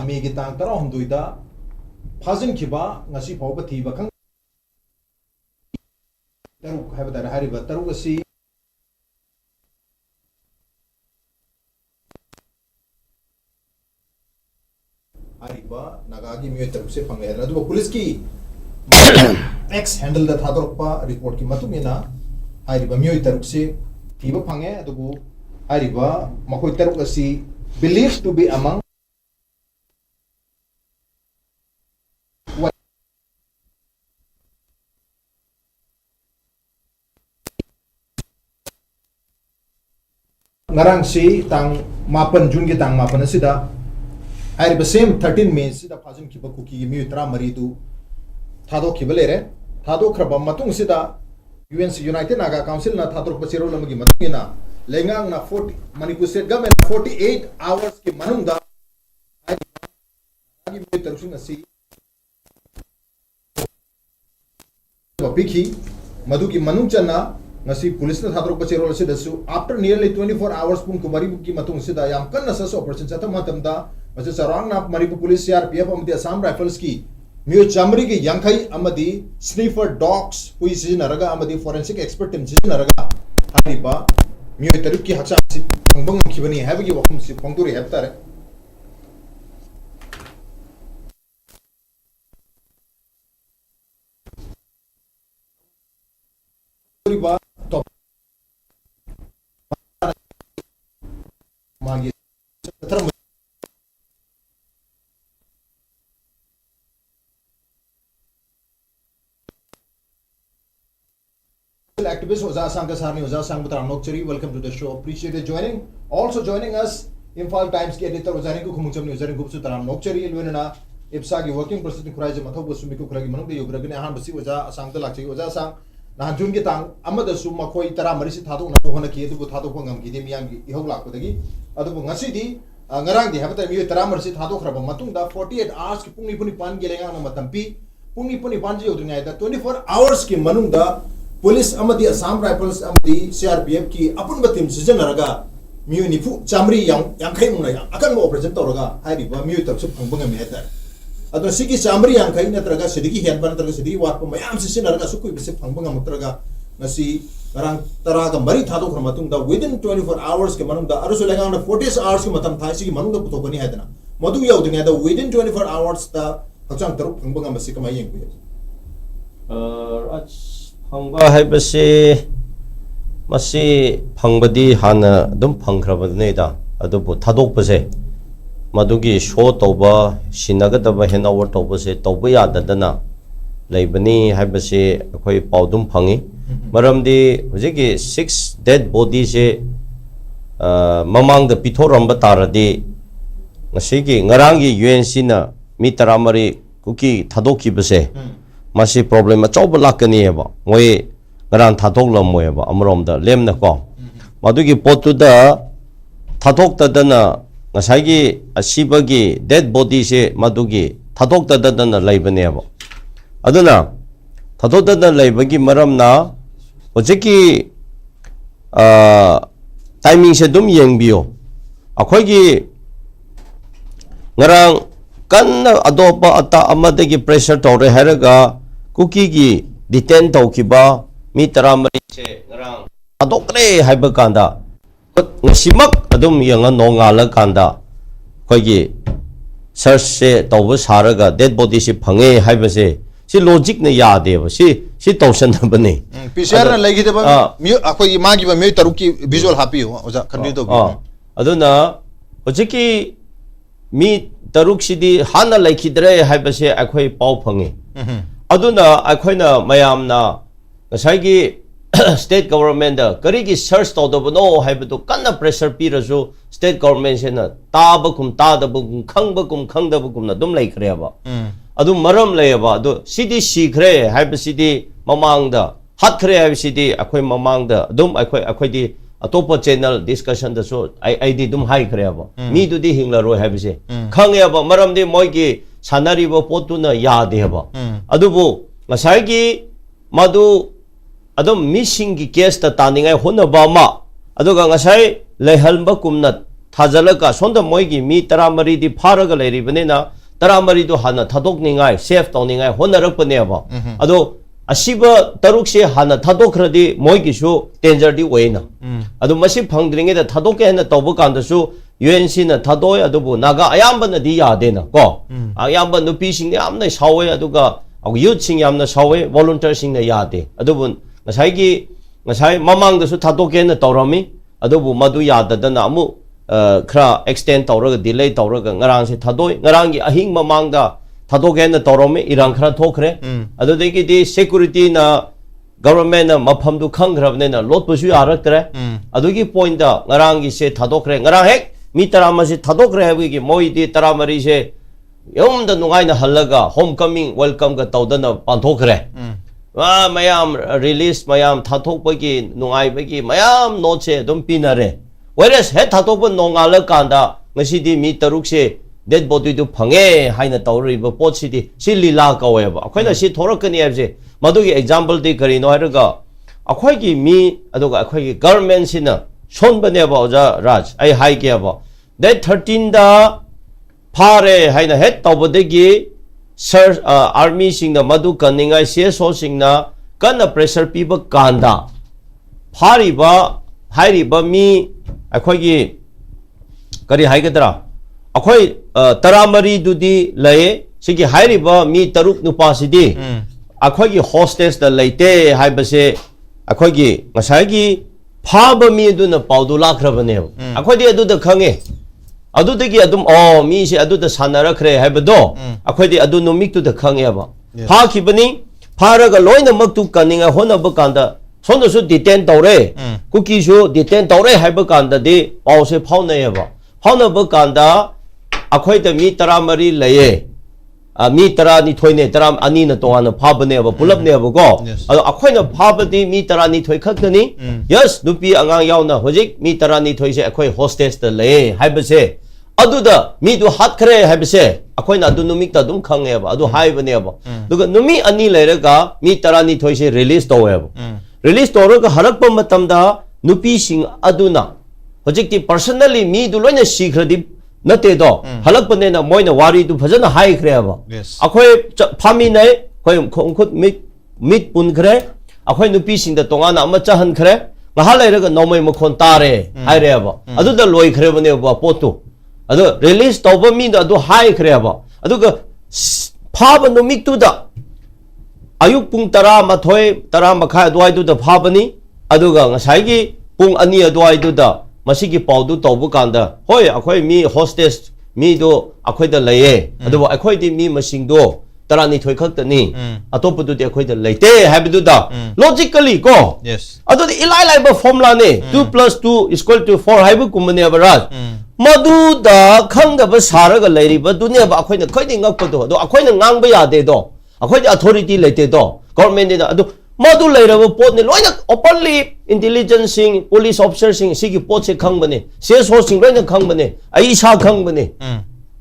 May ki tang tara hunduida phajin khiba ngasi phawba thiba khang taruk haiba da hariba taruk asi hariba nagagi miyoi taruk se phangai na du police ki X handle da thadorpa report ki matumina hariba miyoi taruk se thiba phangai adugu hariba makoi taruk asi believed to be among ngarang si tang mapan June ki tang mapan asida hariba same 13 May sida phajin khiba kuki mi tra mari du thado khibalere thado khraba matung sida UNC United Naga Council na thadok pasiro lamagi matungina lengang na 40 Manipur state government 48 hours ki manungda agi mi tarusung asi bapiki madu ki manung chana ngasi police na thadok pasiro sida su after nearly 24 hours pung kumari ki matung sida yam kan na sa operation chata matamda mase sarang na Manipur police CRPF amdi Assam rifles ki Mio Chamri ki Yankai Amadi sniffer dogs hui sizinaraga amadi forensic expert team sizinaraga hariba Mio Taruk ki haksa si pangbang kibani habagi wakum si pangturi habtare hariba top magi activist ASHANG KASAR ASHANG NONGTHOMBAM, welcome to the show. Appreciate you joining. Also joining us, Imphal Times ki editor RINKU KHUMUKCHAM NONGTHOMBAM IPSA ki working president KHURAIJAM ATHOUBA SUMIKU KHURAIJAM manung de yogragani ahan basi ASHANG da lakchi ASHANG nahan June ki tang amada su makoi tara marisi thadok na hona ki edu thadok ngam ki de miyam ki ihog lakpodagi adu ngasi di ngarang di habata mi tara marisi thadok raba matung da 48 hours ki pungni puni pan gelenga na matampi pungni puni pan ji yodunga da 24 hours ki manung da Police amadi Assam Rifles amadi CRPF ki apun batim sijanaraga miu nifu chamri yang kai muna yang akan mo operation toroga hariba miu tak su phangbanga mi heta ado sigi chamri yang kai na traga sidigi hian ban traga sidigi wat mayam sisinaraga sukui bise phangbanga mutraga nasi rang taraga mari thado khra matung da within 24 hours ke manung da arusu lenga na 40 hours ke matam thai sigi manung da putokani hedana madu yaudinga da within 24 hours da hachang taruk phangbanga masi kamai yeng ku Phangba haibase masi phangbadi hana dum phangkhrabadne da adubu thadokpase madugi show toba sinagadaba henover tobase toba yadadana leibani haibase akhoi paudum phangi maramdi hojiki 6 dead bodies se mamang da pithoram bataradi ngasigi ngarangi UNC na mi taramari kuki thadoki base Masi problem achauba lakani eba moi ngaran thadok lam moi eba amrom da lemna ko madugi potu da thadok tadana ngasagi asibagi dead body se madugi thadok tadana laibane eba aduna thadok tadana laibagi maramna hojiki timing se dum yengbiyo akhoigi ngarang kan adopa ata amadagi pressure tore haraga Kuki ki detain taukiba mi taramari se ngarang adokre haiba kanda ngasimak adum yanga nongala kanda koigi search se tawba saraga dead body se phange haiba se si logic na yade ba si tawsan bane PCR na lagi de ba mi akoi magi ba mi taruki visual happy ho oja continue to aduna hojiki mi taruk sidi hana laikidre haiba se akoi pau phange aduna akoina mayamna ngasai state government da karigi search tawdabno haibadu kanna pressure pirasu state government sena tabakum tadabakum khangbakum khangdabakum na dum laikhreba adu maram layaba adu sidi sikhre haibasidi mamangda hatkhre haibasidi akoi mamangda dum akoi di atopa channel discussion da so id dum hai khreba mi du di hingla roi haibase khangeba maram di moigi sanariba potuna yadeba adubu ngasagi madu adum missing ki case ta taningai honaba ma aduga ngasai lehalba kumna थाजलका सोंद मोइगी मी तरामरी दी फारग लेरिबनेना तरामरी दो हाना थादोक निंगाय safe तौनिंगाय होनरकपनेबा अदो असिबा तरुक से हाना थादोखरदी मोइगिसु danger दी vena अदो मसि फंगद्रिंगे दा थादोके हेना तौब कांदसु UNC ना थादोय अदुबु नागा अयाम्बना दी यादेना को अयाम्बा नुपी सिंग यामना Save अदुगा youth सिंग यामना Save volunteer सिंग ना यादे अदुबु ngसाइगी ngसाइ ममांगदसु थादोके ना तौरमी अदुबु मदु याददना अमु खरा एक्सटेंड तौरगा डिले तौरगा ngarang से थादोय ngarangi ahing mamangda थादोके ना तौरमी इरांग खरा थोखरे अदुदेगी दी सिक्योरिटी ना गवर्नमेंट ना मफमदु खंगरबने ना लोटबसु यारक्तरे अदुगी पॉइंट दा ngarangi से थादोखरे ngarang हेक मी तरामसी थादोखरे हाबगी मोइदी तरामरी से यमदा नुगाइना हल्लगा होम कमिंग वेलकम का तौदना पांथोखरे वा मयाम रिलीज मयाम थाथोकपगी नुगाइबगी मयाम नोट से दम पिनरे वेरेस हे थाथोप नोंगाल कांदा ngसीदी मी तरुक से डेड बॉडी दु फंगे हाइना तौरिबो पोटसिदी सि लीला कवेबा अखोइना सि थोरकनी हाबसे मदुगी एग्जांपल दि करिनो हारगा अखोइगी मी अदुगा अखोइगी गवर्नमेंट सिना सोनबनेबा ओजा राज आई हाई केबा डेट 13 दा फारे हाइना हेड तौबदेगी सर आर्मी सिंगना मदु कनिंगाइ सीएसओ सिंगना कन्ना प्रेशर पीबा कांदा फारिबा हाइरिबा मी अखोइगी करी हाइगदरा अखोइ तरामरी दुदी लये सिगी हाइरिबा मी तरुक नुपासिदी अखोइगी होस्टेस दा लैते हाइबसे अखोइगी ngसाइगी फाब मी दुना पाउदु लाख्रबने अखोइदी अदुदा खंगे अदुदगी अदुम ओ मी से अदुदा सानरखरे हाइबदो अखोइदी अदु नुमिक्तुदा खंगेबा फाखिबनी फारगा लोइना मक्तु कनिंगा होनब कांदा सोंदसु डिटेन तौरे कुकीसु डिटेन तौरे हाइब कांदा दे पाउसे फाउनयबा फाउनब कांदा अखोइदा मी तरामरी लये मी तरा नि थोइने तरा अनि न तोंगाना फाबनेबा पुलपनेबा को अदो अखोइना फाबदी मी तरा नि थोइ खक्तनी यस नुपी अंगांग यावना होजिक मी तरा नि थोइसे अखोइ होस्टेस द लये हाइबसे अदुदा मी दु हातखरे हाइबसे अखोइना अदु नुमिक्ता दुम खंगेबा अदु हाइबनेबा दुगा नुमी अनि लेरगा मी तरा नि थोइसे रिलीज तोवेबा रिलीज तोरगा हरकप मतमदा नुपी सिंग अदुना होजिकति पर्सनली मी दु लोइना सिखरदि नते दो हलकपने ना मोइना वारी दु फजना हाइखरेबा अखोइ फामी नै खोइ खोंखुत मिट पुनखरे अखोइ नुपी सिंग द तोंगाना अमा चहनखरे बहा लेरगा नौमै मखोन तारे हाइरेबा अदुदा लोइखरेबनेबा पोतु अदु रिलीज तौबा मी द अदु हाइखरेबा अदुगा फाब नुमिक्तुदा अयुक पुंग 10 मखाय अदुवाइदुदा फाबनी अदुगा ngसाइगी पुंग अनि अदुवाइदुदा मसीगी पाउदु तौबु कांदा होय अखोइ मी होस्टेस मी दो अखोइ द लये अदु अखोइ दि मी मसिंग दो तरानी थोइ खक्तनी अतोपदु दि अखोइ द लैते हाबिदुदा लॉजिकली को यस अदु इलाइ लाइबा फॉर्मुला ने 2 + 2 = 4 हाइबु कुमने बराज मदुदा खंगब सारगा लैरिबा दुनिया बा अखोइ न खैदि ngakpado अदु अखोइ न ngang यादे दो अखोइ द अथॉरिटी लैते दो गवर्नमेंट ने अदु मदु लैरबा पोतने लोइना ओपनली इंटेलिजेंस सिंग पुलिस ऑफिसर सिंग सिगी पोतसे खंगबने सेसो सिंग लोइना खंगबने आइसा खंगबने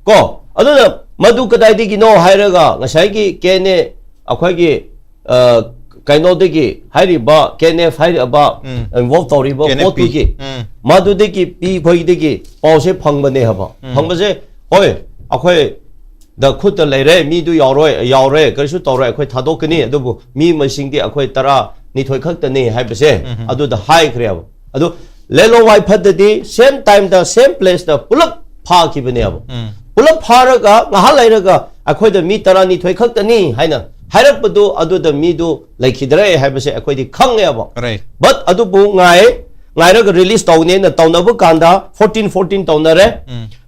को अदुना मदु कदाइदिगी नो हाइरगा ngसाइगी केने अखोइगी काइनोदगी हाइरिबा केने हाइरिबा इन्वॉल्व तौरिबा पोतुगी मदुदगी पी खोइदिगी पाउसे फंगबने हबा फंगबसे होय अखोइ द खुद लेरे मी दु यावरे करिसु तौरे अखोइ थादोकनी अदुबु मी मसिंगदि अखोइ तरा निथोइ खक्तनी हाइबसे अदु द हाइ खरेब अदु लेलो वाइ फददि सेम टाइम द सेम प्लेस द पुलप फाखिबनेब पुलप फारगा ngहा लैरगा अखोइ द मी तरा निथोइ खक्तनी हाइना हाइरपदु अदु द मी दु लैखिदरे हाइबसे अखोइ दि खंगेब बट अदुबु ngairaga release tawne na tawnabu kanda 14 tawnare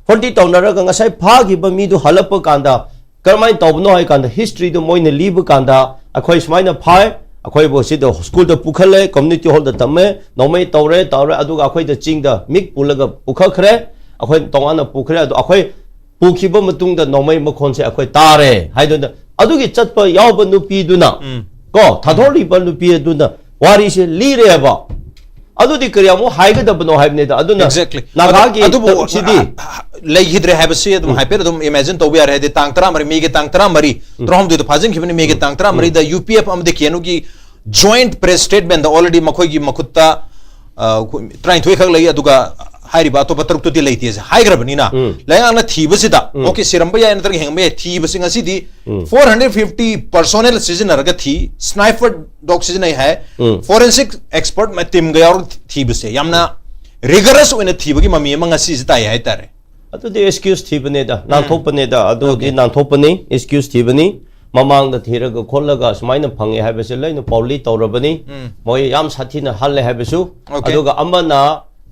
40 tawnaraga ngasai phagiba mi du halap kanda karmai tawno hai kanda history du moina libu kanda akhoi smaina phai akhoi bo si the school da pukhale community hall da tamme nomai tawre aduga akhoi da ching da mik pulaga pukhakhre akhoi tongana pukhre adu akhoi pukhiba matung da nomai makhon se akhoi tare haidu adugi chatpa yawba nupi duna ko thadori ba nupi duna wari se lire ba अदुदी करियामो हाइगदबनो हाइबनेदा अदुना exactly नागागी अदुबो सिदी लेहिद्रे हाइबसे अदुम हाइपेर अदुम इमेजिन तोबे यार हेदे तांग तरा मरी मेगे तांग तरा मरी त्रहम दु फाजिंग खिबने मेगे तांग तरा मरी द यूपीएफ अमदे केनुगी जॉइंट प्रेस स्टेटमेंट द ऑलरेडी मखोगी मखुत्ता ट्राइन थोय खक लई अदुगा हाइरिबा तो पत्रक तो लेते है हाइग्रबनीना लेंगांगना थीबसिदा ओके सिरंबा या नतर हेंगमे थीबसिंग असिदी 450 पर्सोनेल सिजनरगा थी स्नाइपर डॉग सिजन है फोरेंसिक एक्सपर्ट में टीम गया और थीबसे यामना रिगरस ओइना थीबगी ममी मंगा सिजता है तारे अतुदि एक्सक्यूज थीबनेदा नाथोपनेदा अदुदि नाथोपनी एक्सक्यूज थीबनी ममांग द थीरगा खोलगा सुमाइना फंगे हाबेसे लैनो पौली तौरबनी मोय याम साथीना हल्ले हाबेसु अदुगा अमना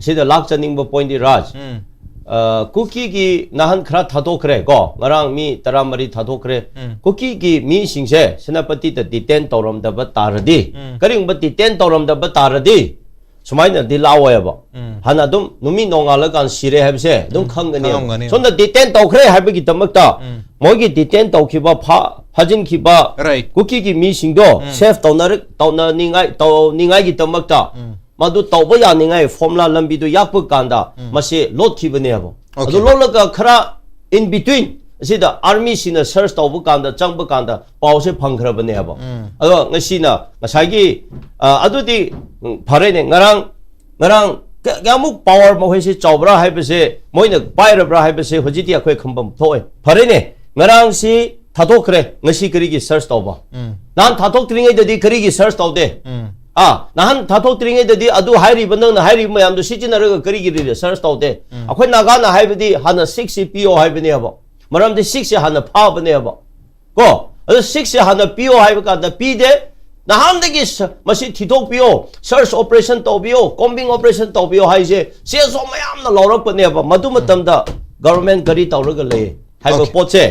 सिदा लाक्चनिंग पॉइंट राज कुकी की नाहन खरा थादोखरे को ngarang mi taramari थादोखरे कुकी की मी सिंगसे सेनापति द डिटेन तौरम दब तारदी करिंग ब डिटेन तौरम दब तारदी सुमाइना दिलावयबा हाना दुम नुमी नोंगाला कान सिरे हाबसे दुम खंगनी सोंदा डिटेन तौखरे हाबगी तमकता मोगी डिटेन तौखिबा फाजिन खिबा कुकी की मी सिंगदो सेफ तौना निंगाई की तमकता मधु तौब यानिंगाई फॉर्मुला लंबी दो याप कांदा मसे लोट खिबनेबो अदु लोलगा खरा इन बिटवीन सिदा आर्मी सिना सर्च तौब कांदा चंब कांदा पावसे फंखरबनेबो अदो ngasiना ngasagi adudi pharene ngarang gamuk power mohese chawbra haibese moina pairabra haibese hojiti akhoi khambam thoi pharene ngarang si थाथोखरे ngasi karigi search tauba nan थाथोक त्रिंगै ददि karigi search तौदे Nahan थाथोक त्रिंगै ददि अदु हाइरि बंदंग हाइरि मयाम दु सिजिनरग karigi research तौदे अखोय नागा ना हाइबदि हाना 6 CPO हाइबने हबो मरम दि 6 से हाना फाबने हबो को अदु 6 से हाना PO हाइब का द पी दे नाहन दगि मसि थिथोक पियो सर्च ऑपरेशन तौबियो कॉम्बिंग ऑपरेशन तौबियो हाइजे से सो मयाम ना लौरक पने हबो मदु मतम दा गवर्नमेंट गरी तौरग ले हाइबो पोचे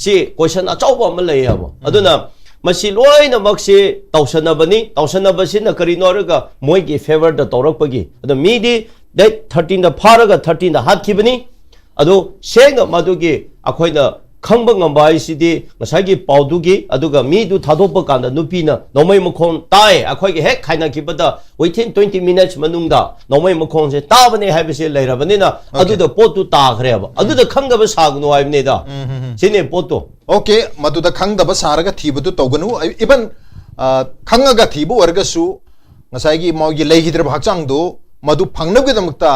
सी क्वेश्चन अचौबो म ले हबो अदुना मसी लोइना मक्सी तौसनबसिना करिनोरगा मोइगी फेवर द तौरकपगी अदु मीदी डेट 13 द फारगा 13 द हातखिबनी अदु Seng मदुगी अखोइना खंब ngamba isidi ngasagi paudugi aduga mi du thadoppa kanda nupina nomai mokhon tai akhoi hek khaina kibada within 20 minutes manungda nomai mokhon se tabane haibese leirabani na aduda potu ta khreba aduda khangaba sagnu haibne da sine potu okay maduda khangdaba saraga thibadu toganu even khangaga thibu wargasu ngasagi mogi leihidra bhakchang do madu phangnabge damukta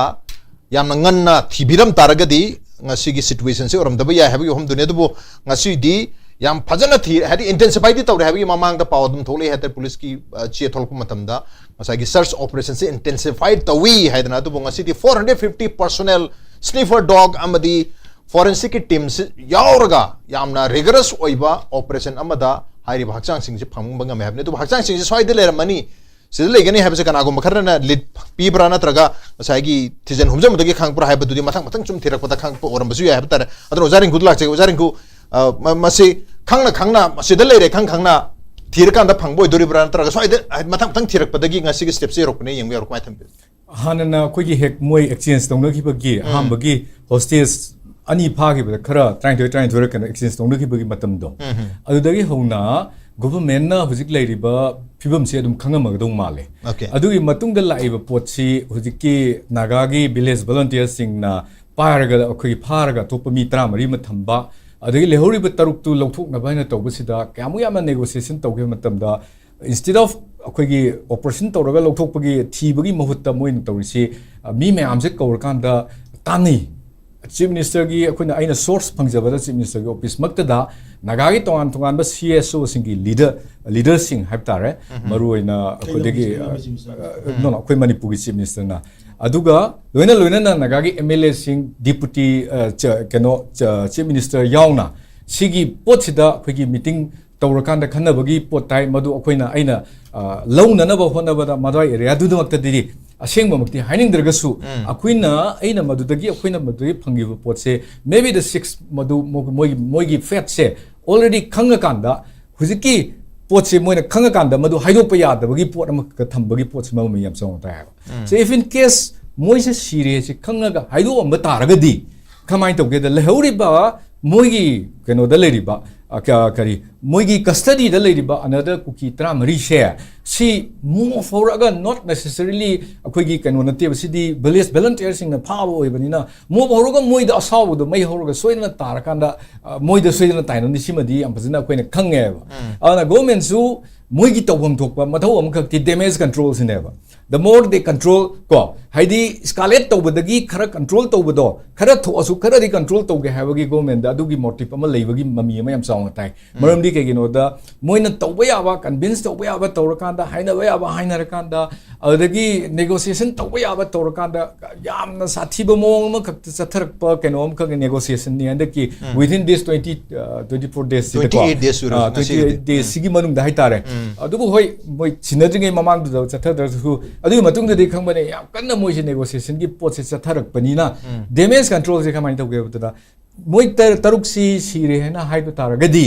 yamna nganna thibiram taragadi ngasi situation se oram daba ya habi hom dunia dubo ngasi di yam phajana thi hadi intensify di tawre habi mamang da pawdum thole hater police ki che tholku matam da ngasi search operation se intensified tawi haidana dubo ngasi di 450 personnel sniffer dog amadi forensic teams yauraga yamna rigorous oiba operation amada hairi bhakchang sing se phamung bangam habne du bhakchang sing se soi de le mani सिदले लेगनी है कना गो मखरना lit पीब्रा नत्रगा साइगी थिजन हुमजम दगे खांगपुर HYBE दुदी मथंग मथंग चुम थिरक पता खांग Oram Basu या हबतार अदन ओजारिंग गुद लाचे ओजारिंग कु मसे खांगना सिदले रे खांगना थिरकान दा फंगबोय दोरिब्रा नत्रगा सोइदे मथंग मथंग थिरक पदगी ngasi gi step se rokne yengbe rok mai thambe हानना कोई हेक मोय एक्सचेंज तौन की बगी हम बगी होस्टेस अनि फागी बद खरा ट्राइन थोर कन एक्सचेंज तौन की बगी मतम दो अदुदगी होना गवर्नमेंट ना हुजिक लेरिबा फिबम से अदुम खंगमगदौ माले अदुगी मतुंग द लाइबा पोछि हुजिकी नागागी विलेज वॉलंटियर्स सिंगना पारगा अखोई फारगा तोप मी 13 मथंबा अदुगी लेहौरिबा तरुक तु लौथोकना बायना तौबसिदा क्यामु यामा नेगोशिएशन तौगे मतमदा इंस्टेड ऑफ अखोगी ऑपरेशन तौरगा लौथोकपगी थीबगी महुत्ता मोइन तौरिसि मी मयामसे कौरकांदा तानी चीफ मिनिस्टर की अखोना आइना सोर्स फंगजबदा चीफ मिनिस्टर की ऑफिस मक्तदा नागागी तोंगान तोंगान बा सीएसओ सिंगी लीडर सिंग हाइबतारे मरुइना अखोदगी नो अखोय मणिपुर की चीफ मिनिस्टर ना अदुगा लोइना नागागी एमएलए सिंग डिप्यूटी केनो चीफ मिनिस्टर यावना सिगी पोटसिदा अखोगी मीटिंग तौरकांदा खनबगी पोटाई मदु अखोइना आइना लौननबा होनबदा मदवाई एरिया दुदमक्तदि असेंगमक्ति हाइनिंगद्रगसु अखोइना आइना मदुदगी अखोइना मदुई फंगिबा पोटसे मे बी द 6 मदु मोइगी फैट से ऑलरेडी खंगकांदा हुजिकी पोटसे मोइना खंगकांदा मदु हाइदोप यादबगी पोट अमक थंबगी पोटसे मम यम सोंता है सो इफ इन केस मोइसे सीरियस खंगगा हाइदो अम तारगदी कमाइन तोगे द लेहौरिबा मोइगी केनो द लेरिबा करी मोइगी कस्टडी द लेरिबा अनदर कुकी 13 से सी मो फॉरगा नॉट नेसेसरीली अखोगी केनो नते बसिदी विलेज वॉलंटियर सिंग न फाबो ओइबनिना मो फॉरगा मोइदा असावो द मै हौरगा सोइना तारकांदा मोइदा सोइना ताइननि सिमदी अम फजना अखोइना खंगेबा अना गवर्नमेंट सु मोइगी तौबम थोकबा मथौ अमखकति डैमेज कंट्रोल सिनेबा the more they control ko haidi escalate tawbadagi khara control tawbado khara thoasu khara di control tawge habagi government da adugi motive ama leibagi mami ama yam saung tai maramdi ke gino da moina tawba yaba convince tawba yaba tawrakanda haina ba yaba haina rakanda adagi negotiation tawba yaba tawrakanda yamna sathiba mong ma khak chatharak pa kenom khak negotiation ni andaki within this 24 days 28 days 28 days sigi manung da haitare adubu hoi moi sinadringai mamang du chathadar su adugi matung da khang bane yam kanna moi se negotiation gi pot se chatharak pani na damage control se khamai tawge bata moi taruk si sire hena haidu tara gadi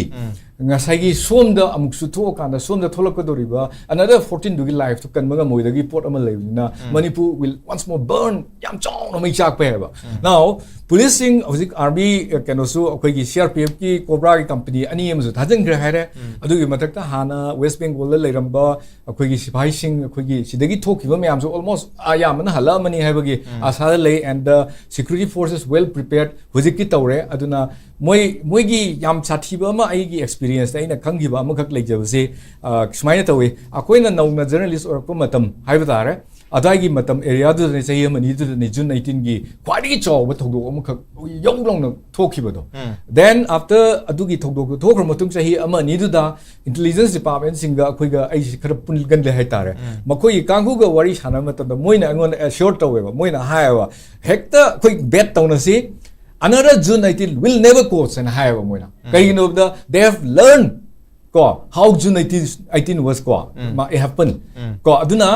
ngasai somda amuk su tho kanda somda tholak ko doriba another 14 dugi life to kan manga moi dagi port ama leina Manipur will once more burn yam chong no mai chak pe ba now policing hojik army kenosu akoi gi CRPF ki cobra ki company ani am su thajang gra haire adugi matak ta hana West Bengal la leiramba akoi gi sipai sing akoi gi sidagi thokiba mayam su almost ayam na hala mani haibagi asa lay and the security forces well prepared hojik ki tawre aduna moi gi yam chathiba ma ai gi experience aina khangiba amakak leijabase smaina tawe akoina nauna journalist or ko matam haiba tare adagi matam area du ne sahi mani du ne June 19 gi kwadi chaw ba thogdo amakak yonglong na thokibado then after adugi thogdo thokra matung sahi ama ni du da intelligence department singa akoiga ai khara punil gan le hai tare makoi kanghu ga wari sana matam da moina angon assure tawe ba moina haiwa hekta koi bet tawna si another June 19 will never coach and hire moina kaino the they have learned ko how June 18 was ko it happened ko aduna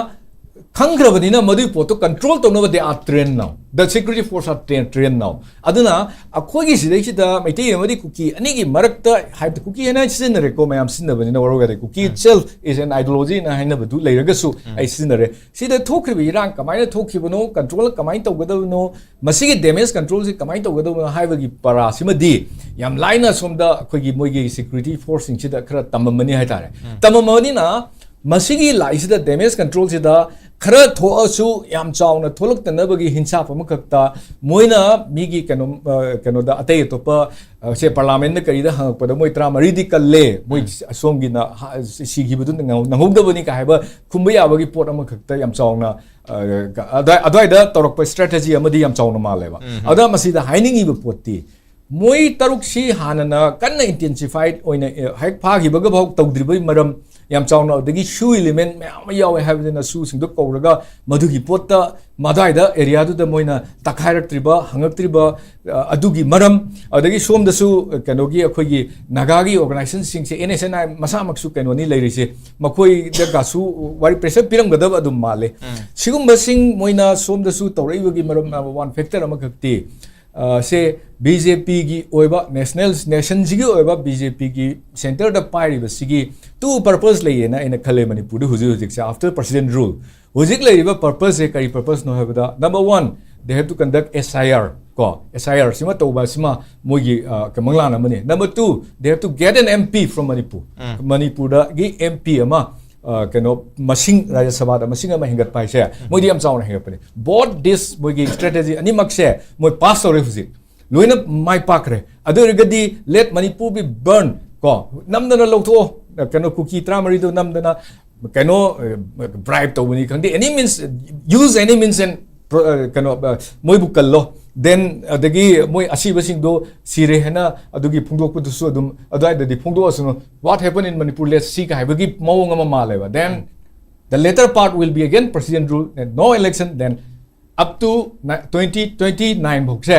khangrabani na madu poto control to no they are trained now the security force are trained now aduna akoi gi sidai sida maitei amadi cookie ani gi marakta hype cookie na sin re ko mayam sin bani na waroga de cookie itself is an ideology na haina badu leiraga su ai sin re sida thokribi rang kamai na thokibano control kamai tawgadano masigi damage control si kamai tawgadano haibagi para simadi yam laina somda akoi gi moi gi security force sing sida khara tamamani haitare tamamani na masigi laisida damage control sida khara thoasu yam chawna tholak tanabagi hinsa pamakakta moina migi kano da atei topa se parliament na karida hangpada moi tra maridi kalle moi somgi na sigi budu nangogda bani ka haiba khumba yabagi pot amakakta yam chawna adai da torok strategy amadi yam chawna maleba ada masida hainingi bu potti moi taruk si hanana kanna intensified oina haik phagi baga bhok tawdribai maram yam chawna dagi shoe element mayam yawe habdena shoe sing do koraga madugi potta madai da area du da moina takhairak triba hangak triba adugi maram adagi som da su kanogi akhogi nagagi organization sing se NSNI masa maksu kanoni leirise makoi da ga su wari pressure piram gadab adum male sigum basing moina som da su tawrai bagi maram one factor amakakti से BJP की ओइबा nation जी की ओइबा BJP की center दा पाइरी बसिगी two purpose लइए ना इन खले मणिपुर हुजिक से after president rule हुजिक लइबा purpose से करी purpose no है number 1 they have to conduct SIR ko SIR sima toba sima mogi kamangla na mani number 2 they have to get an MP from Manipur da gi MP ama kano masing Rajya Sabha da masing ama hingat pai se moi diam chaw na hingat pani both this moi gi strategy ani mak se moi pass ore fusi loina mai pakre adu rigadi let Manipur be burn ko namdana lotho kano cookie tramari do namdana kano bribe to bani khangdi any means use any means and kano moi bukallo then adagi moi asibasing do sire hena adugi phungdok pu su adum adai da phungdo asno what happened in Manipur let's see ka habagi mawong ama maleba then the later part will be again president rule and no election then up to 2029 bokse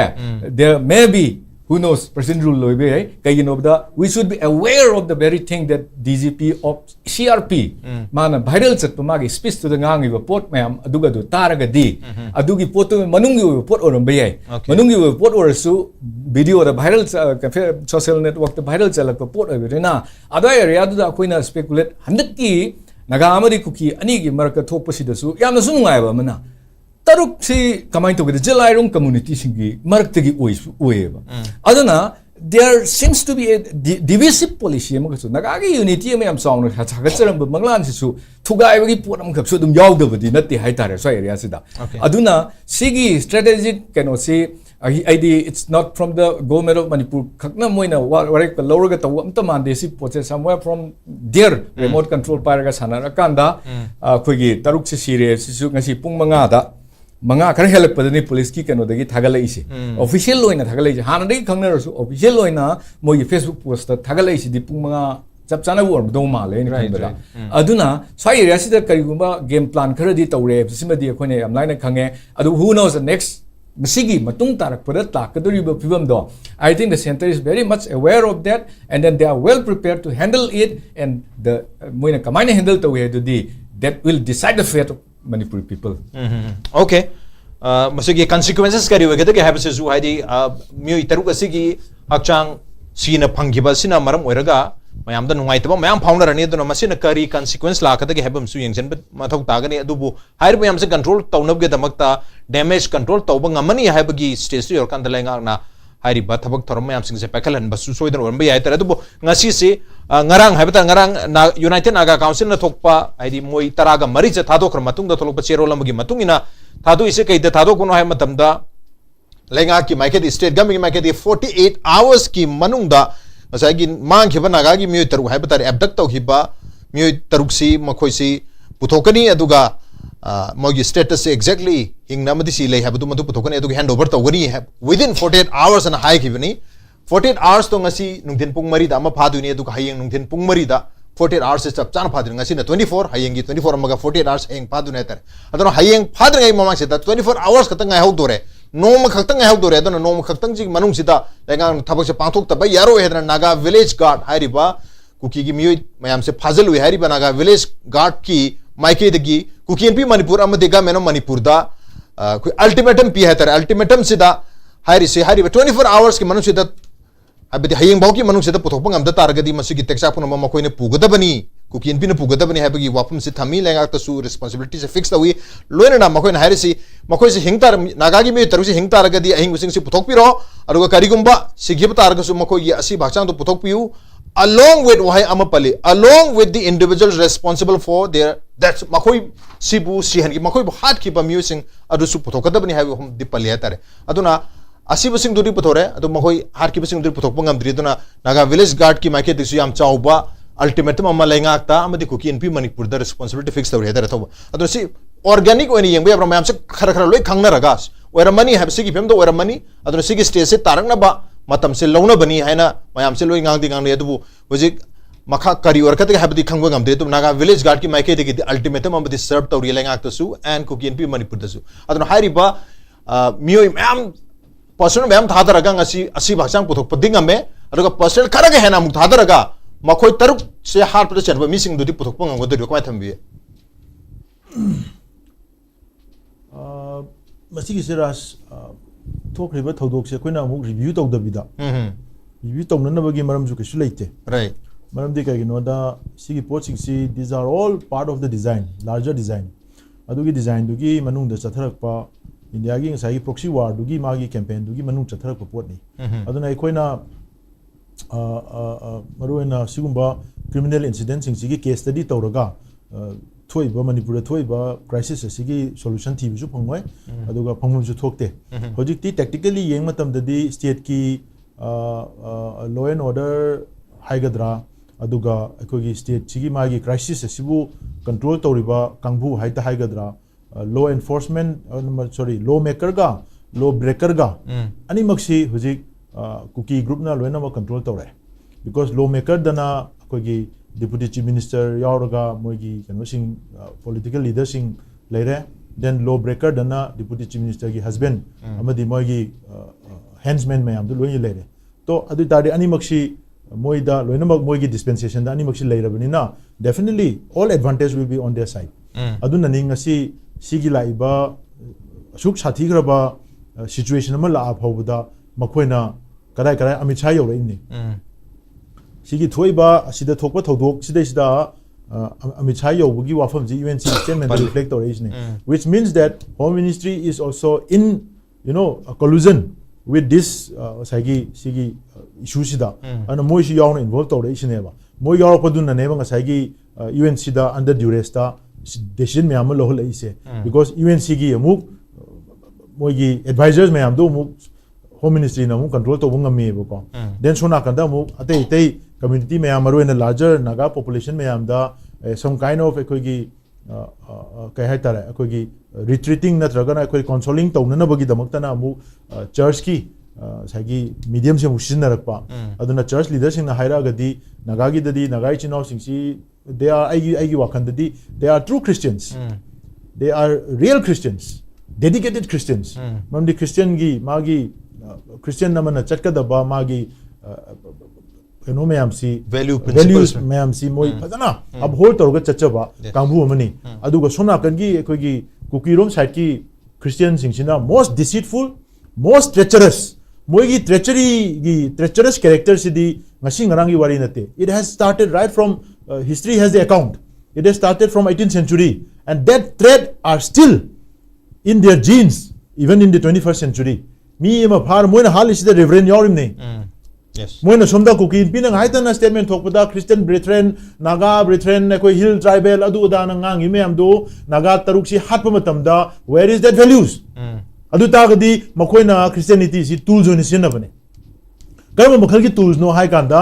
there may be who knows president rule loibe kayino da we should be aware of the very thing that DGP of CRP mana viral chat magi speech to the ngangi ba pot mayam aduga du taraga di adugi pot manungi pot oram bayai manungi pot orasu video da viral social network the viral chalak pot oirena ada area da koina speculate handaki naga amari kuki ani gi marka thokpasi da su yamna su nungai ba mana taruk si kamai to the jelairong community singi marktagi oiba aduna there seems to be a divisive policy amakasu nagagi unity am yam song na chagacharam manglan sisu thugai bagi pot am khaksu dum yawdabadi natti haitare so area sida aduna sigi strategic kano si it's not from the government of Manipur khakna moina warek lawraga taw amta mande si poche somewhere from their remote control paraga sanara kanda khoigi taruk se sire sisu ngasi pung manga da manga khar helak padani police ki kano dagi thagalai ise official loina thagalai ise hana dagi khangna rasu official loina moi Facebook post thagalai ise di pung manga jab chana wor do male ni khanbela aduna sai area sida karigumba game plan khara di tawre simadi khone am laina khange adu who knows the next Masigi matung tarak pada takaduri bapibam do. I think the center is very much aware of that, and then they are well prepared to handle it. And the moina kamai handle to we that will decide the fate of Manipuri people. Okay. Masigi consequences kari we get have su haidi myo itaru kasigi akchang sina panggiba sina maram oiraga mayam da nungai taba mayam founder ani do masina kari consequence la kada ge habam su yengsen mathau tagani adubu hair mayam se control tawnab ge damakta damage control tawba ngamani haibagi stage yor kan dalenga na hairi ba thabak thorom mayam sing se pakalan basu soidan orba yai tara adubu ngasi se ngarang haibata ngarang na United Naga Council na thokpa haidi moi taraga mari che thado khar matung da tholokpa chero lamagi matungina thado ise kai da thado kono hai matamda lenga ki market state gaming market 48 hours ki manungda asagi mang khiba naga gi myo taru hai batari abduct tau khiba myo taruksi makhoi si puthokani aduga mogi status exactly hingna madi si lei habdu madu puthokani aduga hand over tawani within 48 hours and high khibani 48 hours to ngasi nungthin pung mari da ma phaduni aduga hayeng nungthin pung mari da 48 hours is chap chan phaduni ngasi na 24 hayeng gi 24 amaga 48 hours hayeng phaduni tar adona hayeng phadri ngai mamang se da 24 hours katang ngai hawdore noma khakhtang ngai hawdore adona noma khakhtang ji manung sida lengang thabak se pangthok ta ba yaro hedna naga village guard hairiba kuki gi miyoi mayam se phazal wi hairiba naga village guard ki maike degi kuki np manipur amadega meno manipur da ultimatum pi hatar ultimatum sida hairi se hairiba 24 hours ki manung sida abedi hayeng bawki manung sida puthok ngam da targadi masigi teksa pun ma koine pugadabani kuki np na pugadabani habagi wapum se thami lenga ta su responsibility se fix tawi loina na makoina hairi si makoi se hingtar nagagi me taru se hingtar gadi ahing using se puthok piro aruga karigumba sigib targa su makoi asi bhachang to puthok piu along with wahai amapali along with the individuals responsible for their that's makoi sibu sihan ki makoi hat ki ba musing adu su puthokadabani hai hum dipali hatare aduna asibu sing duri puthore adu makoi har ki sing duri puthok pangam dri aduna naga village guard ki maike disu yam chauba ultimatum amma lenga ta amadi kuki np manipur da responsibility fix tawre hatare thoba adu si organic oni yengbe abra mayam se khara khara loi khangna ragas oira mani have sigi pem do oira mani adu sigi stage se tarang na ba matam se longna bani haina mayam se loi ngang di ngang ne adu hoji makha kari or kate habdi khangba ngam de tu naga village guard ki maike de ki ultimatum amadi serve tawri lenga ta su and kuki np manipur da su adu hairi ba miyoi mayam personal mayam thadaraga ngasi asi bhachang puthok pading ame adu personal kharaga hena muk thadaraga makhoi taruk se har pada chen missing dudi puthok pangam godu ko thambi masigi seras thokriba thodok se koina amuk review tawdabida review tawna maram ju kesu leite right maram de kai no da sigi poching si these are all part of the design larger design adugi design dugi manung da chatharakpa india gi ngai proxy war dugi magi campaign dugi manung chatharakpa potni aduna koina maruena sigumba criminal incident sing sigi case study tawraga thoiba manipur thoiba crisis sigi solution thi bisu phangoi aduga phangmu ju thokte hojikti tactically yeng matam dadi state ki law and order haigadra aduga akogi state sigi magi crisis sibu control tawriba kangbu haita haigadra law enforcement law maker ga law breaker ga ani maksi hojik cookie group na loina ma control tawre because lawmaker dana kogi deputy chief minister yauraga moigi kano sing political leaders sing leire then law breaker dana deputy chief minister gi husband amadi moigi handsman mayam du loini leire to adu tari ani makshi moida loina ma moigi dispensation da ani makshi leire bani na definitely all advantage will be on their side adu nani ngasi sigi laiba suk sathi graba situation ma la phawda makoina kadai kadai Amit Shah yore inni sigi thoiba asida thokpa thodok sidai sida Amit Shah yobugi wafam ji UNC statement reflect oration which means that Home Ministry is also in a collusion with this sigi issue sida and moi shi yaw involved oration eba moi yaw padun na neba ngasagi UNC da under duress da decision me lo lai se because UNC gi amuk moi gi advisors me am do muk home ministry na mu control to bunga me ko then sona kanda mu ate community me amaru in a larger naga population me amda some kind of ekogi kai hai tara ekogi retreating na traga na ekoi consoling to na bagi damakta na mu church ki sagi medium se mu shin rakpa aduna church leaders in na haira gadi naga gi dadi naga chinau singsi they are igi wakan dadi they are true Christians they are real Christians dedicated Christians mamdi Christian gi magi Christian namana chatkadaba magi kano mayam si values mayam si moi phajana ab hol torga chachaba kangbu amani aduga sona kangi ekoi kukirom side ki Christian singsina most deceitful most treacherous moi gi treacherous character sidi ngasi ngarang gi wari nate it has started right from history has the account it has started from 18th century and that thread are still in their genes even in the 21st century mi ma phar moina hal is the reverend yorim ne yes moina somda kuki pinang haitana statement thokpada Christian brethren naga brethren koi hill tribal adu da na ngang me amdo naga taruk si hatpa matamda where is that values adu ta gadi makoina Christianity si tools on sin bane karma makhal ki tools no hai kanda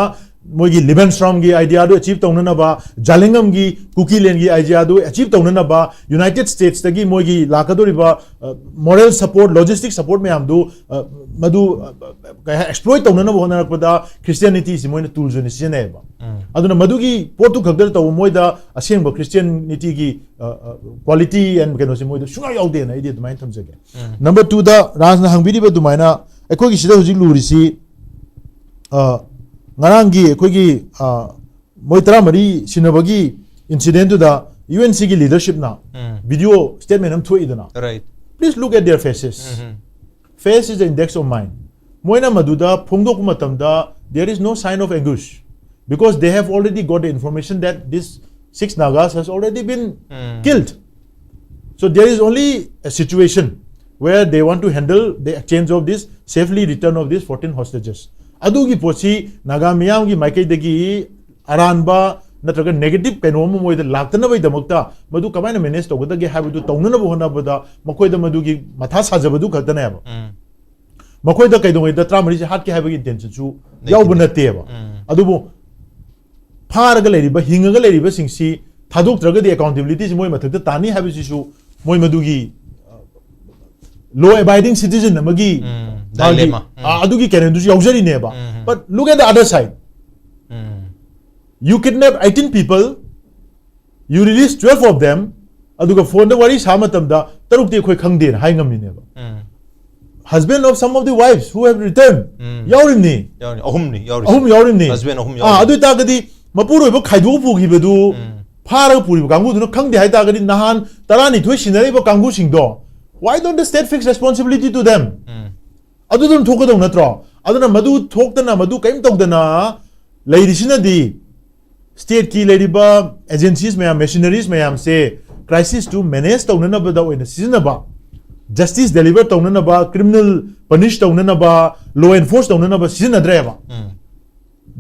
moigi Livenstorm gi idea do achieve tawna na ba Jalingam gi Cookie Lane gi idea do achieve tawna na ba United States tagi moigi lakadori ba moral support logistic support me amdu madu exploit tawna na ba na pada Christianity si moina tools ni sine ba aduna madu gi portu khagdar taw moida aseng ba Christianity gi quality and keno si moida sunga yaude na idea dumain thamjage number 2 da rajna hangbiri ba dumaina ekoi gi sida hujik luri si ngarangi koigi moitra mari sinabagi incident to the UNC gi leadership na video statement am thoi idana right please look at their faces face is the index of mind moina maduda phongdok matamda there is no sign of anguish because they have already got the information that this 6 Nagas has already been killed so there is only a situation where they want to handle the exchange of this safely return of these 14 hostages adugi pochi naga miyam gi maikai degi aranba natraga negative kainom moida laktana bai damakta madu kamaina manage to godagi habidu tawnana bo hona bada makoida madugi matha sajabadu khatana yaba makoida kaidong ida tramari se hat ki habagi intention su yaubuna teba adubu pharaga leriba hingaga leriba singsi thadok traga the accountability moi mathakta tani habisi su moi madugi law abiding citizen namagi dilemma adugi kerendu yaujari neba but look at the other side you kidnap 18 people you release 12 of them aduga phone da wari samatam da taruk te khoi khangde hai ngami neba husband of some of the wives who have returned yaurim ni ahum yaurim ni husband ahum adu ta gadi mapuro bo khaidu pu gi bedu phara puri gangu du khangde hai ta gadi nahan tarani thoi sinari bo gangu singdo why don't the state fix responsibility to them adu dum thokadong natro aduna madu thoktana madu kaim togdana leidisina di state ki lediba agencies mayam machineries mayam se crisis to manage tawna ba da oina season ba justice deliver tawna ba criminal punish tawna ba law enforce tawna ba season adreba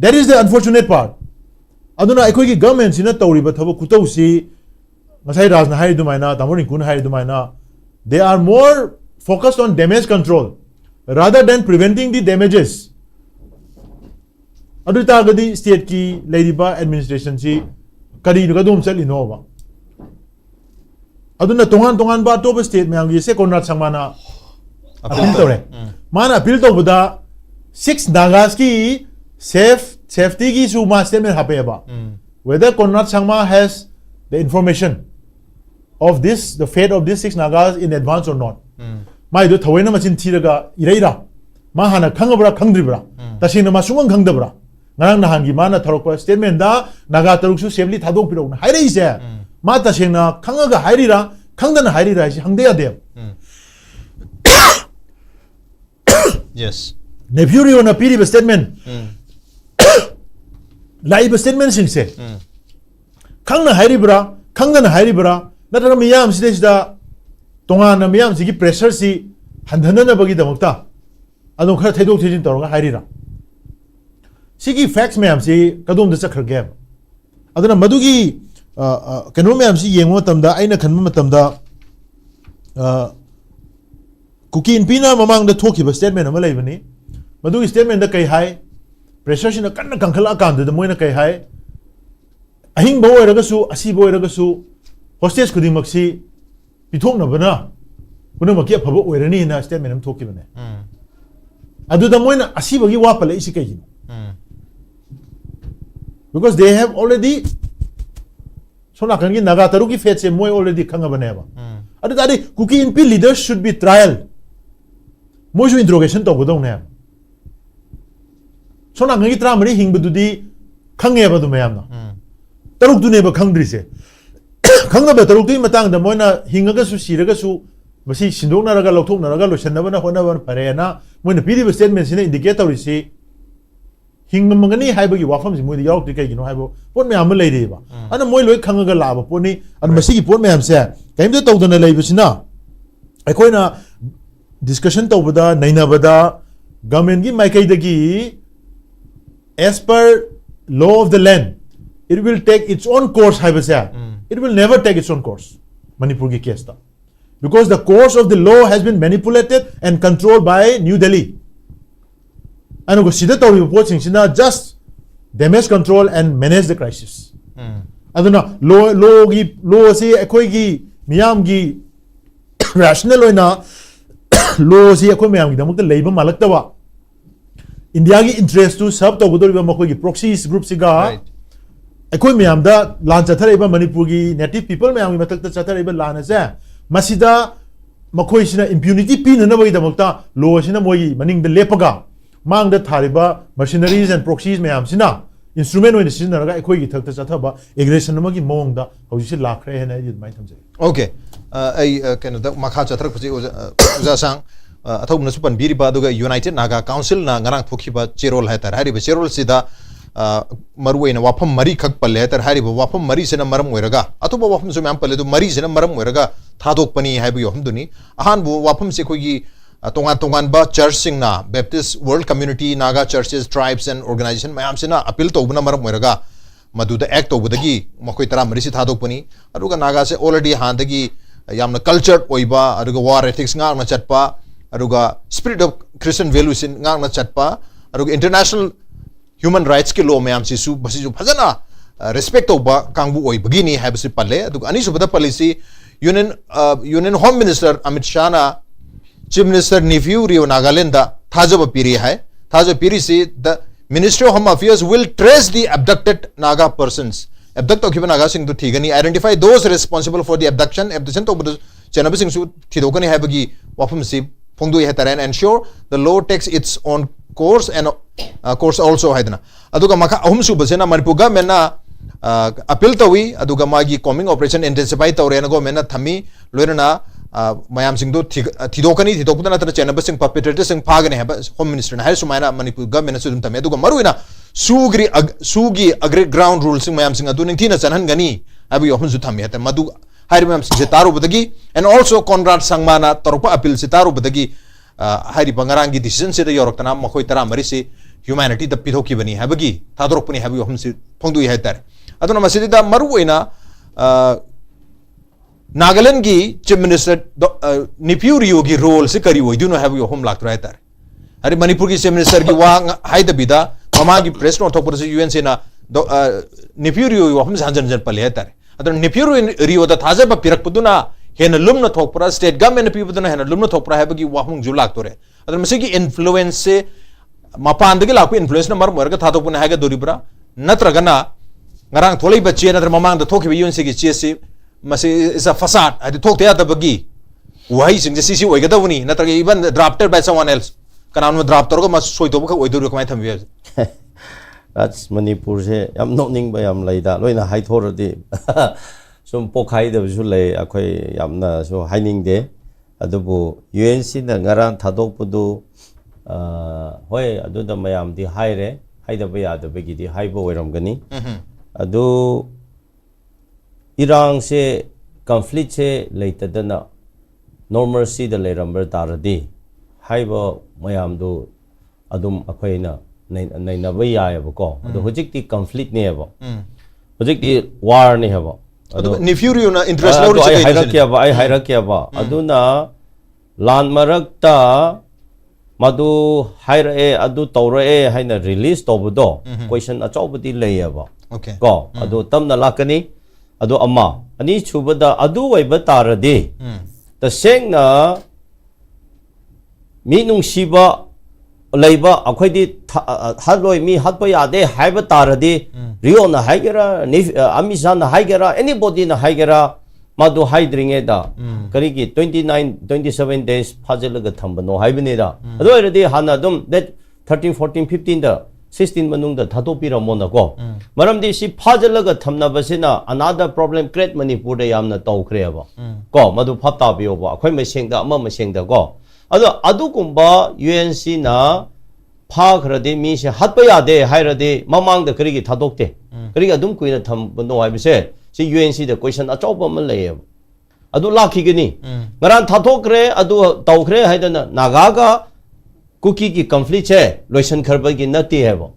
that is the unfortunate part aduna ekoi ki government sina tawriba thabo kutau si ngasai rajna hai dumaina tamorin kun hai dumaina they are more focused on damage control rather than preventing the damages adu ta gadi state ki ladiba administration si kari ga dum chali no ba aduna tongan ba top state me angi se konrad sangmana appeal tore mana appeal to buda 6 Nagas ki safety ki su ma statement hape ba whether Konrad Sangma has the information of this the fate of these 6 Nagas in advance or not mai do thawena machin thiraga iraira ma hana khangabra khangdribra tasina ma sungang khangdabra ngarang na hangi mana tharokpa statement da naga taruksu safely thadok pirok na hairi se ma tasena khangaga hairira khangdana hairira si hangdeya de yes nepuri on a piri statement live statement sing se khangna hairibra khangdana hairibra nataga miyam sidesida tongana miyam sigi pressure si handhanana bagi damakta adon khara thaidok thejin tawra hairira sigi facts miyam si kadom da chakhrage aduna madugi kanu miyam si yengmo tamda aina khanma matamda Kuki in Pina among the talk of a statement of Malavani. Madu is statement the Kai high, pressure in a Kankala account, the Moina Kai high. A hing boy ragasu, a sea boy ragasu, hostess could maxi, Pitong Navana, Punamaki Pabo, where any in a statement I'm talking about. I do the Moina, a sea bagi wapala isikain. Because they have already so na kangi nagataruki fetch a moy already kangabaneva. Adu tadi Kuki in P leaders should be trial. Moju interrogation to go down. So na kangi tramari hing bududi kangeva do mayamna. Taruk do neba kangdrise. Kanga betaruk to matang the moina hingagasu siragasu. Masi Sindona Raga Lotok Naraga Lushanavana Honavan Parena, when the PDF statements in the indicator is say Hingmangani Hybagi Wafams with the York, you know, Habo, put me a lady. And a Moy Kanga Lava Pony, and Masiki put me am said, came to talk on the Labusina. I coin a discussion over the Nainavada, government give my Kaidagi as per law of the land. It will take its own course, Hybasa. It will never take its own course. Manipuri Kesta. Because the course of the law has been manipulated and controlled by New Delhi. And we reporting just damage control and manage the crisis. I don't know, law say Ekoigi, Miyamgi, rational or not, law say Ekomiam, the labor Malaktawa. India interest to sub to Makogi proxies group cigar. Ekomiam da Lanchatareba Manipuri, native people, Mayam Matak Chatareba Lanaza. Masida Makoisina impunity pin and away the Mokta, Loasina Moyi, Maning the Lepaga, Mang the Taliba, machineries and proxies may am sina. Instrument when the Sinara Equi Takataba, aggression Magi Monda, how you should lack and I did my time. Okay. I can Makacha Uzasang, Athouba Supan Biribaduga United Naga Council, Nagarang Pukiba, Cherol Hatter, Harry, Cherol Sida. Marway na wapam mari kak paleter hari ba wapam mari sena maram weraga atuba wapam so mam pale do mari sena maram weraga thadok pani haibu yo hamduni ahan bu wapam se kogi tongan ba church sing na Baptist World Community Naga Churches Tribes and Organization mayam sena appeal to buna maram weraga madu da act obudagi makoi tara mari si thadok pani aduga naga se already handagi yamna culture oiba aduga war ethics nga na chatpa aduga spirit of Christian values nga na chatpa aduga international human rights ke law mayam si su basi ju phajana respect over kangbu oi bagini have si palle adu ani su bada policy union home minister Amit Shah na chief minister nephew rio Nagaland da thajaba piri hai thaja piri si the ministry of home affairs will trace the abducted Naga persons abduct okiba Naga sing to thigani identify those responsible for the abduction to budu chenabu sing su thidokani hai bagi wafam si phongdu hai taran ensure the law takes its own course and course also haidna aduga maka ahum su basena Manipur mena appeal tawi aduga magi combing operation intensify tawrena go mena thami loirana mayam sing do thidokani thidokuna tara chena basing perpetrators sing phagane ha home minister na hai sumaina Manipur government sudum thame aduga maruina sugi agri ground rules sing mayam sing adu ning thina chanhan gani abu ahum su thame ha madu hari mayam sing taru budagi and also Conrad Sangmana tarupa appeal sitaru budagi hari bangarangi decision se the yorokana makoi tara marisi humanity the pithoki bani habagi thadrokpani habi hum se phongdu hai tar aduna masidi da maruina Nagaland gi chief minister Nephew gi role se kari oi duno habi hum lak tar hari Manipur gi chief minister gi wa hai da bida mama gi press no thokpur se UN se na Nephew hum janjan pale tar aduna Nephew rio da thaja ba pirak puduna hena lumna thokpra state government people na hena lumna thokpra habagi wahung julak tore adar masigi influence se mapandagi lakpu influence na mar morga thadokuna haga doribra natragana ngarang tholai bache na mamang da thokhi yun se gi chesi masi is a facade adi thokte ya bagi wai sing sisi oiga dawni natraga even drafted by someone else kanan draft torgo mas soito ka oidur ka mai thambi that's Manipur se yam noning ba yam laida loina hai thoradi some pokai the Zule, Akoi Yamna, so hiding there. Adobo, UNC the Garan Tadok Pudu, Hoy, Adu the Mayam, the Hire, Hidabaya, the Begi, the Haibo Ramgani. Adu Irang se conflict se later than normal see the Leramber Taradi. Haibo Mayam do Adum Akoina, Nainabaya, the Hojiki conflict never. Hojiki war never. Nephew na interest I hierarchy ba aduna ꯂꯥꯟ ꯃꯔꯛꯇ ꯃꯗꯨ ꯍꯥꯏꯔꯛꯑꯦ ꯑꯗꯨ ꯇꯧꯔꯛꯑꯦ ꯍꯥꯏꯅ release ꯇꯧꯕꯗꯣ ꯀꯣꯏꯁꯟ ꯑꯆꯧꯕꯗꯤ ꯂꯩꯌꯦꯕ Okay. ꯀꯣ ꯑꯗꯨ ꯇꯝꯅ ꯂꯥꯛꯀꯅꯤ ꯑꯗꯨ ꯑꯃ ꯑꯅꯤ ꯁꯨꯕꯗ ꯑꯗꯨ ꯑꯣꯏꯕ ꯇꯥꯔꯗꯤ ꯇꯁꯦꯡꯅ ꯃꯤ ꯅꯨꯡꯁꯤꯕ ꯂꯩꯕ ꯑꯩꯈꯣꯏꯗꯤ ꯍꯥꯠꯂꯣꯏ ꯃꯤ ꯍꯥꯠꯄ ꯌꯥꯗꯦ ꯍꯥꯏꯕ ꯇꯥꯔꯗꯤ ꯔꯤꯑꯣꯅ ꯍꯥꯏꯒꯦꯔꯥ ꯑꯃꯤꯠꯁꯥꯅ ꯍꯥꯏꯒꯦꯔꯥ ꯑꯦꯅꯤꯕꯣꯗꯤꯅ ꯍꯥꯏꯒꯦꯔꯥ ꯃꯗꯨ ꯍꯥꯏꯗ꯭ꯔꯤꯉꯩꯗ ꯀꯔꯤꯒꯤ 27 days ꯐꯥꯖꯤꯜꯂꯒ ꯊꯝꯕꯅꯣ ꯍꯥꯏꯕꯅꯤꯗ ꯑꯗꯨ ꯑꯣꯏꯔꯗꯤ ꯍꯥꯟꯅ ꯑꯗꯨꯝ ꯗꯦꯠ 13 14 15ꯗ 16 ꯃꯅꯨꯡꯗ ꯊꯥꯗꯣꯛꯄꯤꯔꯝꯃꯣꯅꯀꯣ ꯃꯔꯝꯗꯤ ꯁꯤ ꯐꯥꯖꯤꯜꯂꯒ ꯊꯝꯅꯕꯁꯤꯅ ꯑꯅꯥꯗꯔ ꯄ꯭ꯔꯣꯕ꯭ꯂꯦꯝ ꯀ꯭ꯔꯤꯌꯦꯠ ꯃꯅꯤꯄꯨꯔꯗ ꯌꯥꯝꯅ ꯇꯧꯈ꯭ꯔꯦꯕ ꯀꯣ ꯃꯗꯨ ꯐꯞ ꯇꯥꯕꯤꯌꯣꯕ ꯑꯩꯈꯣꯏ ꯃꯁꯦꯡꯗ ꯑꯃ ꯃꯁꯦꯡꯗ ꯀꯣ ꯑꯗꯣ ꯑꯗꯨꯒꯨꯝꯕ UNCꯅ ꯐꯥꯈ꯭ꯔꯗꯤ ꯃꯤꯁꯦ ꯍꯥꯠꯄ ꯌꯥꯗꯦ ꯍꯥꯏꯔꯗꯤ ꯃꯃꯥꯡꯗ ꯀꯔꯤꯒꯤ ꯊꯥꯗꯣꯛꯇꯦ ꯀꯔꯤꯒꯤ ꯑꯗꯨꯝ ꯀꯨꯏꯅ ꯊꯝꯕꯅꯣ ꯍꯥꯏꯕꯁꯦ ꯁꯤ UNCꯗ ꯀꯣꯏꯁꯟ ꯑꯆꯧꯕ ꯑꯃ ꯂꯩꯌꯦꯕ ꯑꯗꯨ ꯂꯥꯛꯈꯤꯒꯅꯤ ꯉꯔꯥꯡ ꯊꯥꯗꯣꯛꯈ꯭ꯔꯦ ꯑꯗꯨ ꯇꯧꯈ꯭ꯔꯦ ꯍꯥꯏꯗꯅ ꯅꯥꯒꯥꯒ ꯀꯨꯀꯤꯒꯤ ꯀꯟꯐ꯭ꯂꯤꯛꯁꯦ ꯂꯣꯏꯁꯟꯈ꯭ꯔꯕꯒꯤ ꯅꯠꯇꯦ ꯍꯥꯏꯕ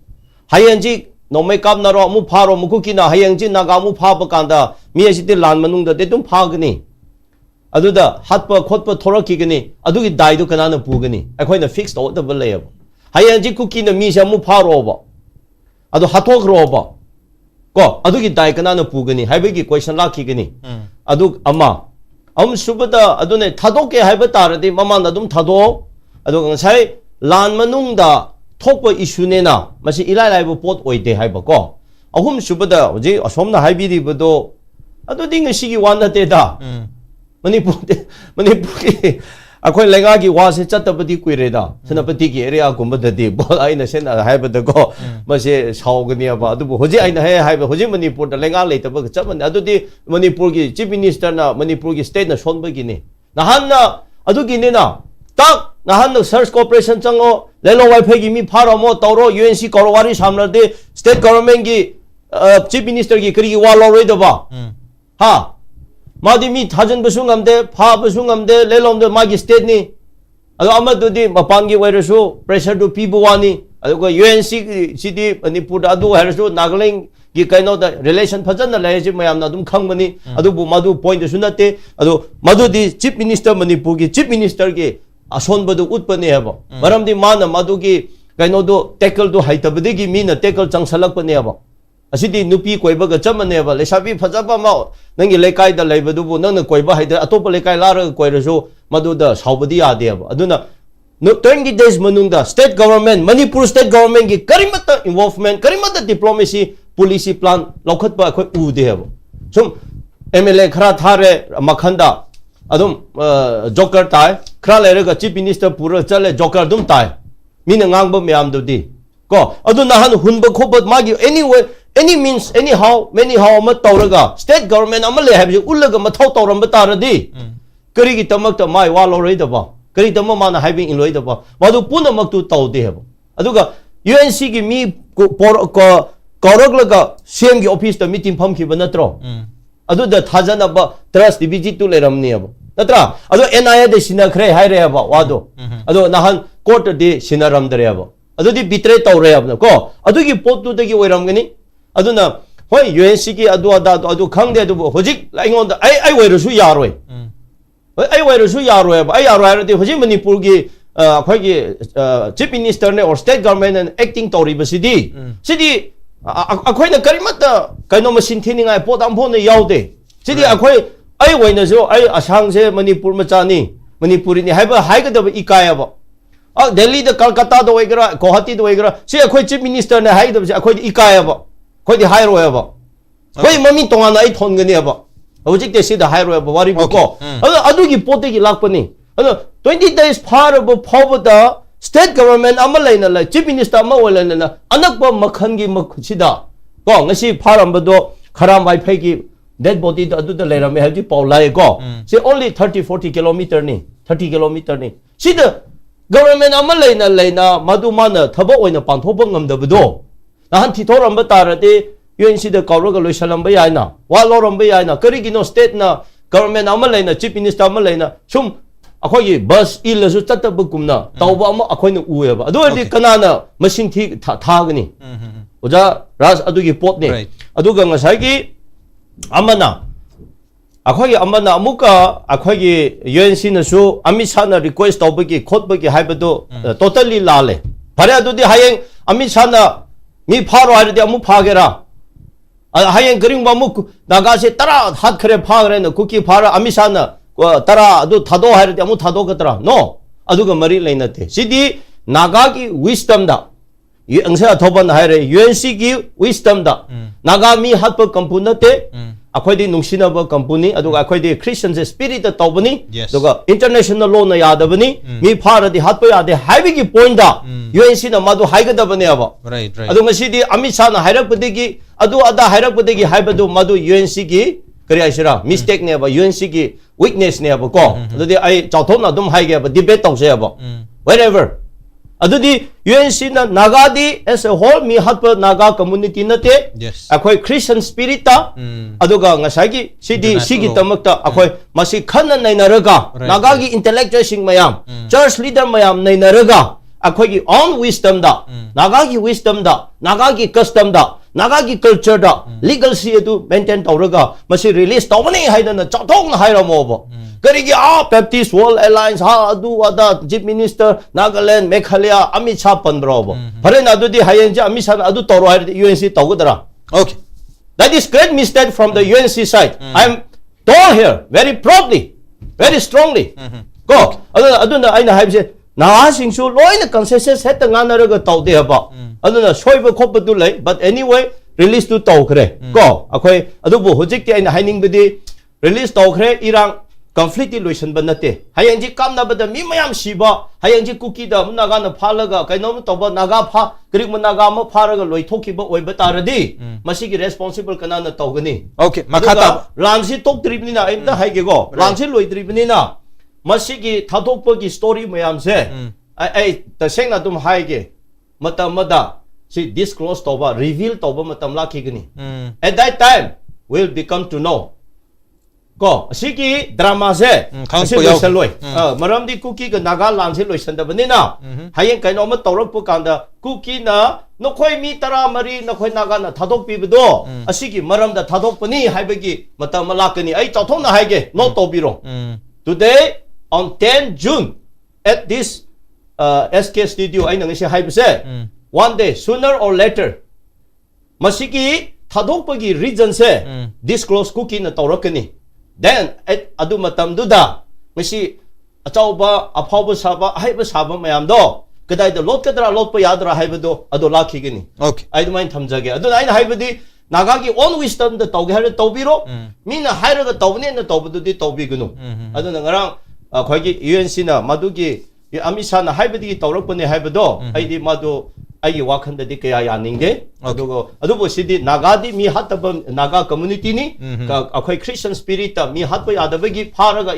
ꯍꯌꯦꯡꯖꯤ ꯅꯣꯡꯃꯩ ꯀꯥꯞꯅꯔꯣ ꯑꯃꯨꯛ ꯐꯥꯔꯣ ꯃꯨꯀꯨꯀꯤꯅ ꯍꯌꯦꯡꯖꯤ ꯅꯥꯒꯥ ꯑꯃꯨꯛ ꯐꯥꯕ ꯀꯥꯟꯗ ꯃꯤ ꯑꯁꯤꯗꯤ ꯂꯥꯟ ꯃꯅꯨꯡꯗꯗꯤ ꯑꯗꯨꯝ ꯐꯥꯒꯅꯤ ꯑꯗꯨꯗ ꯍꯥꯠꯄ ꯈꯣꯠꯄ ꯊꯣꯔꯛꯈꯤꯒꯅꯤ ꯑꯗꯨꯒꯤ ꯗꯥꯏꯗꯨ ꯀꯅꯥꯅ ꯄꯨꯒꯅꯤ ꯑꯩꯈꯣꯏꯅ ꯐꯤꯛꯁ ꯇꯧꯗꯕ ꯂꯩꯌꯦꯕ ꯍꯌꯦꯡꯖꯤ ꯀꯨꯀꯤꯅ ꯃꯤꯁꯦ ꯑꯃꯨꯛ ꯐꯥꯔꯣꯕ ꯑꯗꯨ ꯍꯥꯠꯇꯣꯛꯈ꯭ꯔꯣꯕ ꯀꯣ ꯑꯗꯨꯒꯤ ꯗꯥꯏ ꯀꯅꯥꯅ ꯄꯨꯒꯅꯤ ꯍꯥꯏꯕꯒꯤ ꯀꯣꯏꯁꯟ ꯂꯥꯛꯈꯤꯒꯅꯤ ꯑꯗꯨ ꯑꯃ ꯁꯨꯕꯗ ꯑꯗꯨꯅꯦ ꯊꯥꯗꯣꯛꯀꯦ ꯍꯥꯏꯕ ꯇꯥꯔꯗꯤ ꯃꯃꯥꯡꯗ ꯑꯗꯨꯝ ꯊꯥꯗꯣꯛ ꯑꯗꯨꯒ ꯉꯁꯥꯏ ꯂꯥꯟ ꯃꯅꯨꯡꯗ ꯊꯣꯛꯄ ꯏꯁꯨꯅꯦꯅ ꯃꯁꯤ 이라이 ꯂꯥꯏꯕ ꯄꯣꯠ ꯑꯣꯏꯗꯦ ꯍꯥꯏꯕꯀꯣ ꯁꯨꯕꯗ ꯍꯧꯖꯤꯛ ꯑꯁꯣꯝꯅ ꯍꯥꯏꯕꯤꯔꯤꯕꯗꯣ ꯑꯗꯨꯗꯤ ꯉꯁꯤꯒꯤ ꯋꯥ ꯅꯠꯇꯦꯗ ꯃꯅꯤꯄꯨꯔꯒꯤ ꯑꯩꯈꯣꯏ ꯂꯩꯉꯥꯛꯒꯤ ꯋꯥꯁꯦ ꯆꯠꯇꯕꯗꯤ ꯀꯨꯏꯔꯦꯗ ꯁꯦꯅꯥꯄꯇꯤꯒꯤ ꯑꯦꯔꯤꯌꯥꯒꯨꯝꯕꯗꯗꯤ ꯑꯩꯅ ꯁꯦꯡꯅ ꯍꯥꯏꯕꯗꯀꯣ ꯃꯁꯤ ꯁꯥꯎꯒꯅꯤꯕ ꯑꯗꯨꯕꯨ ꯍꯧꯖꯤꯛ ꯑꯩꯅ ꯍꯥꯏꯕ ꯍꯧꯖꯤꯛ ꯃꯅꯤꯄꯨꯔꯗ ꯂꯩꯉꯥꯛ ꯂꯩꯇꯕꯒ ꯆꯞ ꯃꯥꯟꯅꯩ ꯑꯗꯨꯗꯤ ꯃꯅꯤꯄꯨꯔꯒꯤ ꯆꯤꯐ ꯃꯤꯅꯤꯁꯇꯔꯅ ꯃꯅꯤꯄꯨꯔꯒꯤ ꯁ꯭ꯇꯦꯠꯅ ꯁꯣꯟꯕꯒꯤꯅꯤ ꯅꯍꯥꯟꯅ ꯑꯗꯨꯒꯤꯅꯤꯅ ꯇꯥꯛ ꯅꯍꯥꯟꯅ ꯁꯔꯆ ꯀꯣꯔꯄꯣꯔꯦꯁꯟ ꯆꯪꯉꯣ ꯂꯦꯂꯣ ꯋꯥꯏꯐꯥꯏꯒꯤ ꯃꯤ ꯐꯥꯔꯝꯃꯣ ꯇꯧꯔꯣ UNC ꯀꯧꯔꯣ ꯋꯥꯔꯤ ꯁꯥꯝꯅꯔꯗꯤ ꯁ꯭ꯇꯦꯠ ꯒꯚꯔꯟꯃꯦꯟꯠꯒꯤ ꯆꯤꯐ ꯃꯤꯅꯤꯁꯇꯔꯒꯤ ꯀꯔꯤꯒꯤ ꯋꯥ ꯂꯧꯔꯣꯏꯗꯕ ꯍꯥ 마디 미 타전 부숭 감대 파 부숭 감대 렐롬도 마기 스테트니 아도 아마도디 마판기 와이러수 프레셔도 피부와니 아도 UNC 시디 머니푸르 아도 하르수 나글랭 기 카이노다 릴레이션 파전나 라이지 마얌나 좀 캉머니 아도 마두 포인트 수나테 아도 마두디 치프 미니스터 머니푸르기 치프 미니스터기 아손버도 웃버니 해버 마람디 마나 마두기 카이노도 태클도 하이터버디기 미나 태클 장살락버니 해버 असिदी नुपी कोइबग चमनेबा लेसाबी फजबा मा नंगी लेकाइदा लेबदुबु नंग कोइबा हाइदा अतोप लेकाइ लार कोइरसु मदुदा साउबदी यादेबा अदुना 20 days मनुंगदा state government Manipur state government की करिमत इन्वॉल्वमेंट करिमत डिप्लोमेसी पॉलिसी प्लान लौखतबा अखोय उदेबा सुम एमएलए खरा थारे मखंदा अदुम जोकर ताय खरा लेरगा चीफ मिनिस्टर पूरा चले जोकर दुम ताय मीना ngang मयामदुदी को अदु नहन हुनब खोबत मागी any means anyhow ama tawraga state government amale habji ullaga mathau tawramba taradi karigi tamakta mai wa loraidaba kari tama mana having inloidaba madu puna maktu tawde haba aduga UNC gi mi koroglaga CM gi office ta meeting phamkhiba natro aduda thajanaba trust dbg tu leramni haba natra adu NIA de sinakhre haire haba wado adu nahan court de sinaram dare haba adudi bitre tawre haba ko adugi potu degi oiramgani aduna hoi UNC ki adu khangde adu hojik laingon ai wairusu yaroi ai wairusu yaroi ba ai yaroi rati hojik manipur gi akhoi gi chief minister ne or state government and acting tori basidi sidi akhoi na karimata kaino machine thiningai podam phone yaude sidi akhoi ai waina jo ai ashang se manipur machani manipuri ni haiba haigada ikaya ba Delhi da Kolkata da oigara Guwahati da oigara si akhoi chief minister ne haigda akhoi ikaya ba कोई higher होएबा कोई mummy तोंगाना आई थोनगनेबा हौजिक ते सिदा higher होएबा वारी बको अदुगी पोतेगी लाकपनी 20 days फारब फावदा state government अमा लेना ला chief minister अमा ओलेना अनकबा मखनगी मखसिदा को ngasi फारमबदो खराम wifi की डेड बॉडी अदुदा लेरामे हजि पाउलाय को से ओनली 30-40 किलोमीटर नि 30 किलोमीटर नि सिदा गवर्नमेंट अमा लेना मदुमाना थबो ओइना पांथोबा ngamdabdo nahan thithoramba tarade UNC da kawraga loisalamba yaina wa loramba yaina karigino state na government amalaina chief minister amalaina sum akhoi bus ilasu tatabugumna tawba ama akhoi ueba adu adi kanana machine thi thagani oja ras adugi pot ne aduga ngasai gi amana akhoi amana amuka akhoi UNC na su Amisa na request tawbagi khotbagi haibado totally lale phare adudi hayeng Amisa na mi pharo hairdi amu phagera hayeng gring ba mu naga se tara hat khare phagre na kuki phara Amisa na tara adu thado hairdi amu thado gatra no aduga mari leinate sidi naga ki wisdom da angse athoba na haire UNC ki wisdom da naga mi hat pa kampunate akhoi di nungsina ba company aduga akhoi di Christian spirit da tawbani aduga international law na yadabani mi phara di hat pa yade haibi ki point da UNC na madu haiga da bane aba right aduga sidi Amisa na hairak pudegi adu ada hairak pudegi haibadu madu UNC ki kari aishira mistake ne aba UNC ki weakness ne aba ko adudi ai chawthona dum haige aba debate tawse aba wherever adudi UNC na nagadi as a whole mi hatpa naga community nate akhoi Christian spirit ta aduga ngasagi sigi tamakta akhoi masi khanna nainaraga naga gi intellectual sing mayam church leader mayam nainaraga akhoi gi own wisdom da naga gi wisdom da naga gi custom da naga gi culture da legal si edu maintain tawraga masi release tawbani haidana chawthong na hairamo ba karigi Baptist World Alliance ha adu ada chief minister Nagaland Meghalaya Amisa panbro ba phare na adu di hayenja Amisa adu toro hai UNC tawgadara okay that is great mistake from the UNC side I am told here very proudly very strongly go aduna aina haibse na singsu loina consensus het nganaraga tawde ba aduna soiba khopadu lei but anyway release to tawkhre go akhoi adubu hojikti aina haining bidi release tawkhre irang conflict illusion banate hayangji kamna bada mi mayam siba hayangji cookie da naga na phalaga kainom toba naga pha krik naga ma pharaga loi thokiba oiba taradi masigi responsible kana na tawgani okay makata lansi tok tribni na aimda haige go lansi loi tribni na masigi thadokpagi story mayam se ai tasengna dum haige matamada si disclose toba reveal toba matam lakigani at that time will become to know ko siki drama se loisan loi maramdi cookie ga naga lanse loisan da banina hayeng kaino ma tawrak pu kanda cookie na nokhoi mi tara mari nokhoi naga na thadok pibudo asigi maramda thadok pani haibagi matam malakani ai chawthong na haige no tobiro today on 10 June at this SK studio ai nang se haibse one day sooner or later masigi thadok pagi reason se disclose cookie na tawrakani then adu matam duda masi achauba aphauba saba haiba saba mayam do kadai da lot kadra lot pa yadra haibado adu lakhi gini okay I do mind thamjage adu aina haibadi nagagi own wisdom da tawge har tawbiro mina hairaga tawne na tawbudu di tawbigunu adu ngarang khoi UNC na madugi Amisa na haibadi tawrakpane haibado aidi madu ai wakhanda di kaya yaninge adugo sidi nagadi mi hataba naga community ni akhoi Christian spirit mi hatpa yadabagi pharaga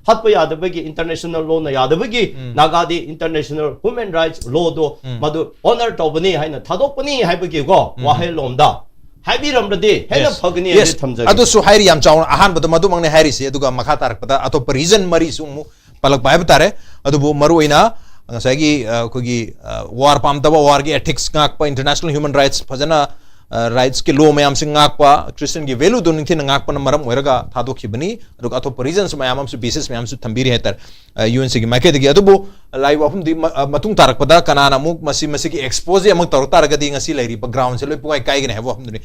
hatpa yadabagi international law na yadabagi nagadi international human rights law do madu honor tobani haina thadokpani haibagi go wahai lomda haibiramradi hena phagni ade thamjagi adu su hairi yam chaw ahan bada madu mangne hairi se aduga makha tarak pada atop reason mari sumu palak bai batare adubu maruina ngasagi kogi war pamtaba war gi ethics ngak pa international human rights phajana rights ke law mayam sing ngak pa Christian gi value don thin ngak pa maram oiraga thado khibani aduga atop reasons mayam su basis mayam su thambiri hetar UNC gi make degi adubu live apum di matung tarak pada kanana muk masi gi expose amang tarak taraga di ngasi lairi pa ground se loi puai kai gi ne hebo apum ni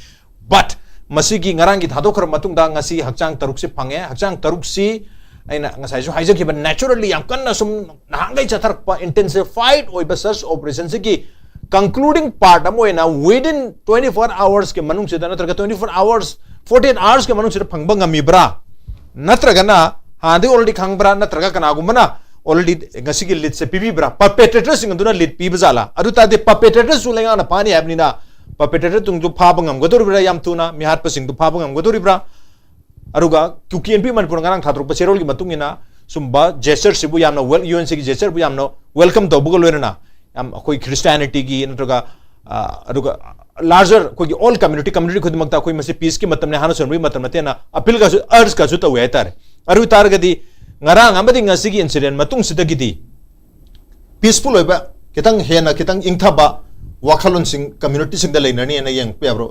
but masi gi ngarang gi thado khar matung da ngasi hakchang taruk se phange hakchang taruk si aina ngasai su haija kiban naturally yam kanna sum nahangai chathar pa intensified oi search operation se ki concluding part amoina within 24 hours ke manung se da natraga 24 hours 48 hours ke manung se phangba ngami bra natraga na handi already khangbra natraga kana gumana already ngasi ki lit se pibi bra perpetrators sing duna lit pi bjala adu ta de perpetrators su lenga na pani habni na perpetrator tung ju phaba ngam godor bra yam tuna mi hat pa sing du phaba ngam godori bra aruga QKNP Manipur ngarang thatruk pa serol gi matungina sumba gesture sibu yamna well UNC gi gesture bu yamna welcome to bugol werna am koi Christianity gi natroga aruga larger koi all community khud magta koi mase peace ki matam ne hana sonri matam na appeal ga urge ka ta we tar aru tar ga di ngarang amadi ngasi gi incident matung sida gi di peaceful oiba kitang hena kitang ingthaba wakhalon sing community sing da leina na yang pe bro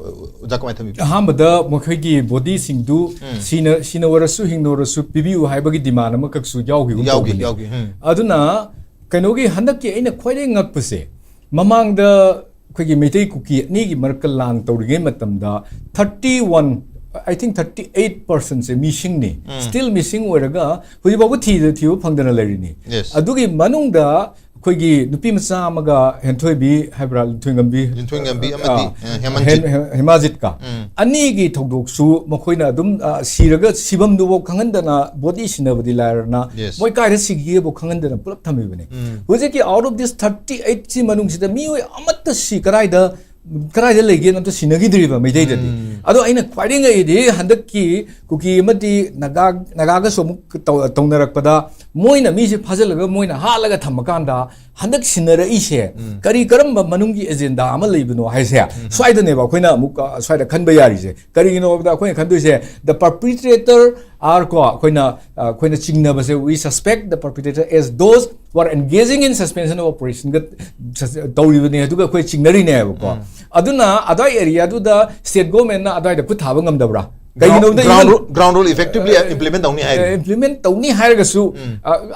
jakamai thami Hamada Mokhagi body sing do Sina Warasu Hinorasu Pibu Hibagi demand Makaksu Yaugi. Aduna Kanogi Handaki in a quite ngakpase. Mamang the Kwagi Mete cookie Nigi Merkalang Torigamatamda 31 I think 38% missing ni still missing weraga hujibabuthi the thiu phangdana larini adugi manungda khoigi nupi macha amaga henthoibi haibra thuingambi amati hemajit ka ani gi thodok su mokhoina adum siraga sibam du bo khangandana body sinabadi larna moi kai ra sigi bo khangandana pulap thamibane hujiki out of this 38 si manung sida mi oi amatta si karai da Kara lagi nanti sinagi diri ba medai jadi. Ado aina fighting ini hendak ki kuki mati naga somuk tongnarak pada moina misi puzzle laga moina hal laga thamakanda hendak sinara ishe kari karam manungi agenda amal lagi beno haisya. Swai neba koina muka swai kan bayari je. Kari ino pada koina kan tu se the perpetrator are koina chingna base we suspect the perpetrator as those who are engaging in suspension of operation gat tauri bene tu koi chingnari ne ko. Aduna adai area tu da state government na adai da kuthaba ngamdabra ground rule effectively implement tauni hai ga su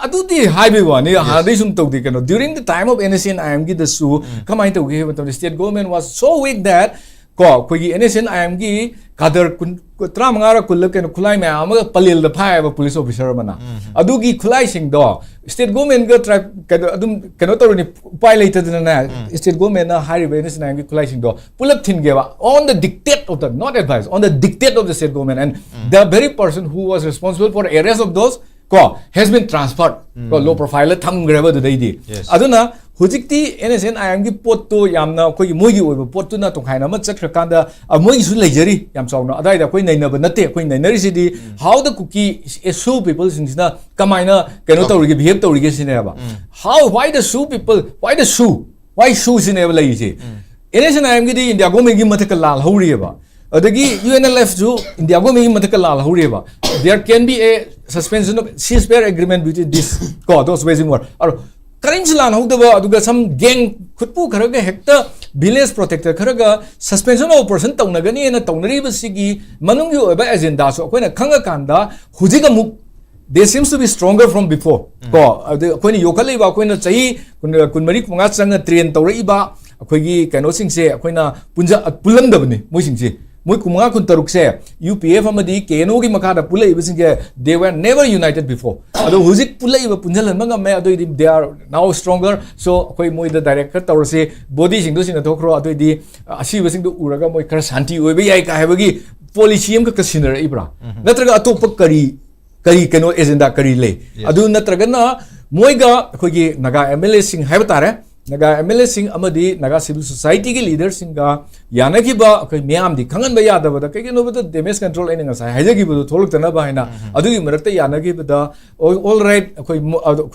adu di hai be wa ni ha dei sum tawdi kano during the time of NSN IMG the su kamai tawgi the state government was so weak that ko kogi NSN IMG kadar tra mangara kul ke khulai ma ama palil da phai ba police officer mana adugi khulai sing do state government ga tra adum kano toruni pai later na state government na high awareness na ngi khulai sing do pull up thin ge ba on the dictate of the not advice on the dictate of the state government and the very person who was responsible for areas of those ko has been transferred ko low profile thang greba da dei di aduna hujikti NSN IMG pot to yamna koi moigi oiba pot tu na tongkhaina ma chakra kanda moigi su leijari yam chawna adai da koi naina ba natte koi nainari sidi how the cookie issue people sinsina kamaina keno tawrige behave tawrige sine ba how why the shoe people why shoe sine ba lai se NSN IMG di India government gi mathaka lal hori ba adagi UNLF ju India government gi mathaka lal hori ba there can be a suspension of ceasefire agreement between this those waging war Karing silan hokdaba aduga some gang khutpu kharaga hekta village protector kharaga suspension of operation tawnagani na tawnari basigi manungi oba agenda so koina khanga kanda hujiga muk they seems to be stronger from before ko koina yokalai ba koina chai kunmari kunga changa train tawrai ba akoigi kaino singse koina punja pulamdabni moi singse moi kumanga kun taruk se UPF amadi KNO gi makada pulai bisinge they were never united before ado hujik pulai ba punjalan manga me ado they are now stronger so koi moi the director tawrse body sing do sina thokro ado di asi bising do uraga moi kar shanti oibe yai ka hebagi policy am ka sinner ibra natraga atop kari kano agenda kari le adu natraga na moi ga koi gi naga MLA sing haibtare Naga MLA sing amadi naga civil society ki leaders singa yana ki ba koi miyam di khangan ba yada ba da kai no ba damage control ene nga sai haja ki ba tholok tana ba haina adu gi marakta yana ki ba all right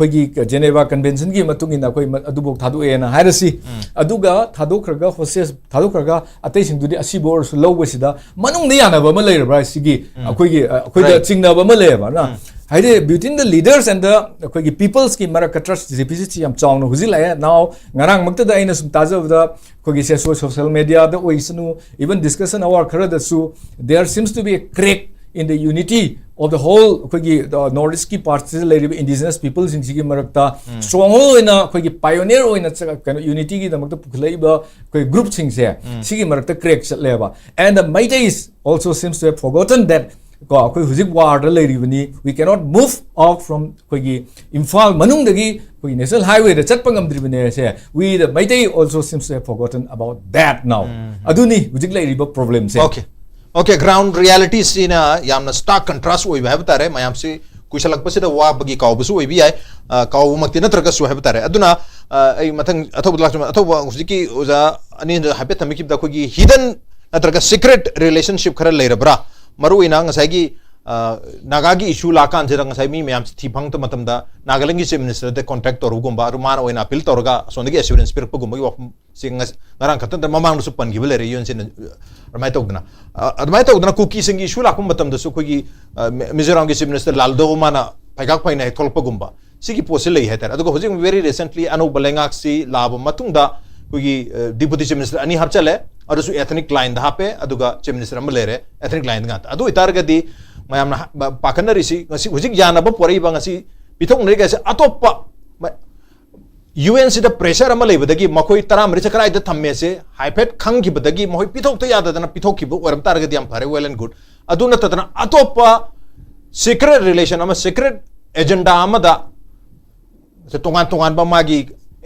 koi gi Geneva convention ki matung ina koi adu bok thadu ena hairasi adu ga thadu khraga hoses thadu khraga atai sing du di asi bor su low ba sida manung ne yana ba ma lai ra sigi koi da chingna ba ma lai ba na Haide between the leaders and the people's ki maraka trust deficit yam chawno huzila now ngarang makta da ina sum taja of the social media the oisanu even discussion our khara da su there seems to be a crack in the unity of the whole the northeast ki parts indigenous peoples in sigi marakta strong ina pioneer ina unity ki da makta pukhlai ba group sing se sigi marakta crack leba and the Meiteis also seems to have forgotten that we cannot move out from Imphal manungdagi national highway the chatpangam dribane we the Meitei also seems to have forgotten about that now aduni hujik lairiba problem se okay ground realities ina yamna stark contrast oi ba tare mayam se kuisalak pasida wa bagi kaw busu oi bi ai kaw makti natraga su ha tare aduna ai mathang athoba hujiki oza ani habet tamikib da kogi hidden natraga secret relationship khara leirabra maru ina ngasai nagagi issue lakan jera ngasai mi mayam thi phang ta matam da nagalangi chief minister de contact toru gomba rumana oina appeal torga sonagi assurance per ko gomba wa singas ngarang khatan da mamang su pan gibele re yon sin ramai tawdna kuki singi issue lakum matam da su kogi mizoram gi chief minister laldo mana paigak paina tholpa gomba sigi posile hai tar adugo hojing very recently anu balengak si lab matung da कोई deputy chief minister अनि हाप चले और सु ethnic line दा हापे अदुगा chief minister अम लेरे ethnic line गा अदु इतारगदी मयाम पाखनरिसी ngasi hujik yanaba pori ba ngasi pithok nei ga se atoppa UN sida pressure ama leibadagi makoi taramri chakrai da thamme se haipet khang ki badagi mohoi pithok to yada dana pithok ki bu waram targadi am phare well and good aduna tatana atoppa secret relation ama secret agenda ama da se tongan ba magi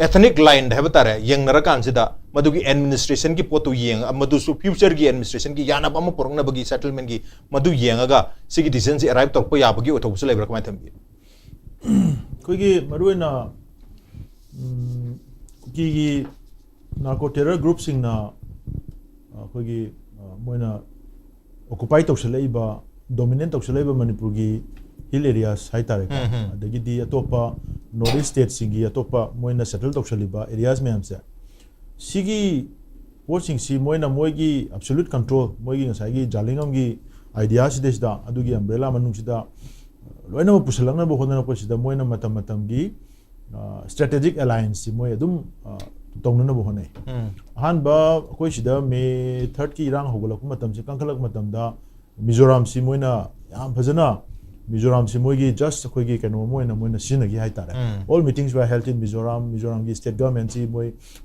ethnic line da hebatare yeng nara kan sida madugi administration ki potu yeng madu su future gi administration ki yana ba ma porong na bagi settlement gi madu yeng aga sigi decision si arrive tok po ya bagi otho su leibra kamai thambi koi gi maruina ki narco terror group sing na koi gi moina occupy tok shalai ba dominant tok shalai ba Manipur gi hill areas hai tare ka adagi di atopa northeast state singi atopa moina settle tok shaliba areas me amse sigi watching si moina moigi absolute control moigi ngasai gi jalingam gi idea si desda adugi umbrella manung sida loina ma pusalang na bo hodana ko sida moina matam gi strategic alliance si moi adum tongnu na bo honai han ba koi sida me third ki rang hogala ku matam si kangkhalak matam da Mizoram si moina yam phajana Mizoram si moigi just koi gi kanu moina sin gi hai tare all meetings were held in Mizoram gi state government si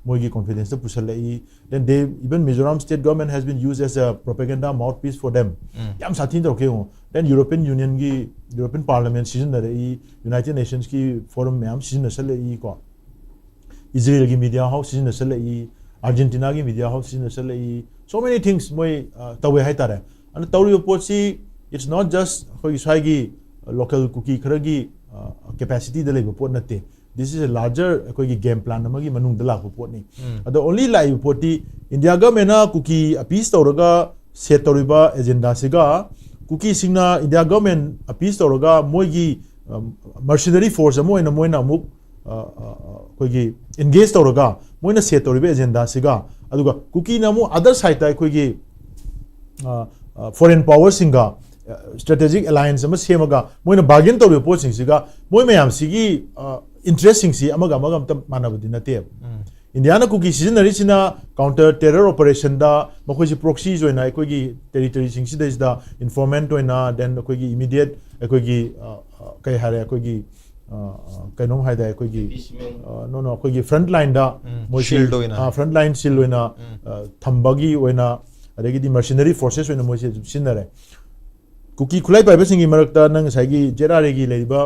moigi confidence to pusalai then they even Mizoram state government has been used as a propaganda mouthpiece for them yam satin to okay then European Parliament season na rei United Nations ki forum me am season na salai ko Israel ki media house season na salai Argentina ki media house season na salai so many things moi tawe hai tare and tawri pot si it's not just khoi swagi local cookie kharagi capacity de leba pot nate this is a larger khoi game plan amagi manung dala ko pot ni the only live poti India government na cookie appease tawraga set tawriba agenda siga cookie singna India government appease tawraga moigi mercenary force moina muk khoi gi engage tawraga moina set tawriba agenda siga aduga cookie na mu other side ta khoi gi foreign power singa strategic alliance ama semaga moina bargain tawri po sing siga moi mayam sigi interesting si amaga manabudi nate India na cookie seasonary sina counter terror operation da makoi si proxy joina ekoi gi territory sing si da informant oina then ekoi gi immediate ekoi gi kai hare ekoi gi kainom haida ekoi gi no ekoi gi front line da moi shield oina front line shield oina thambagi oina adegi di mercenary forces oina moi si sinare cookie khulai pai basingi marakta nang saigi jeraregi leiba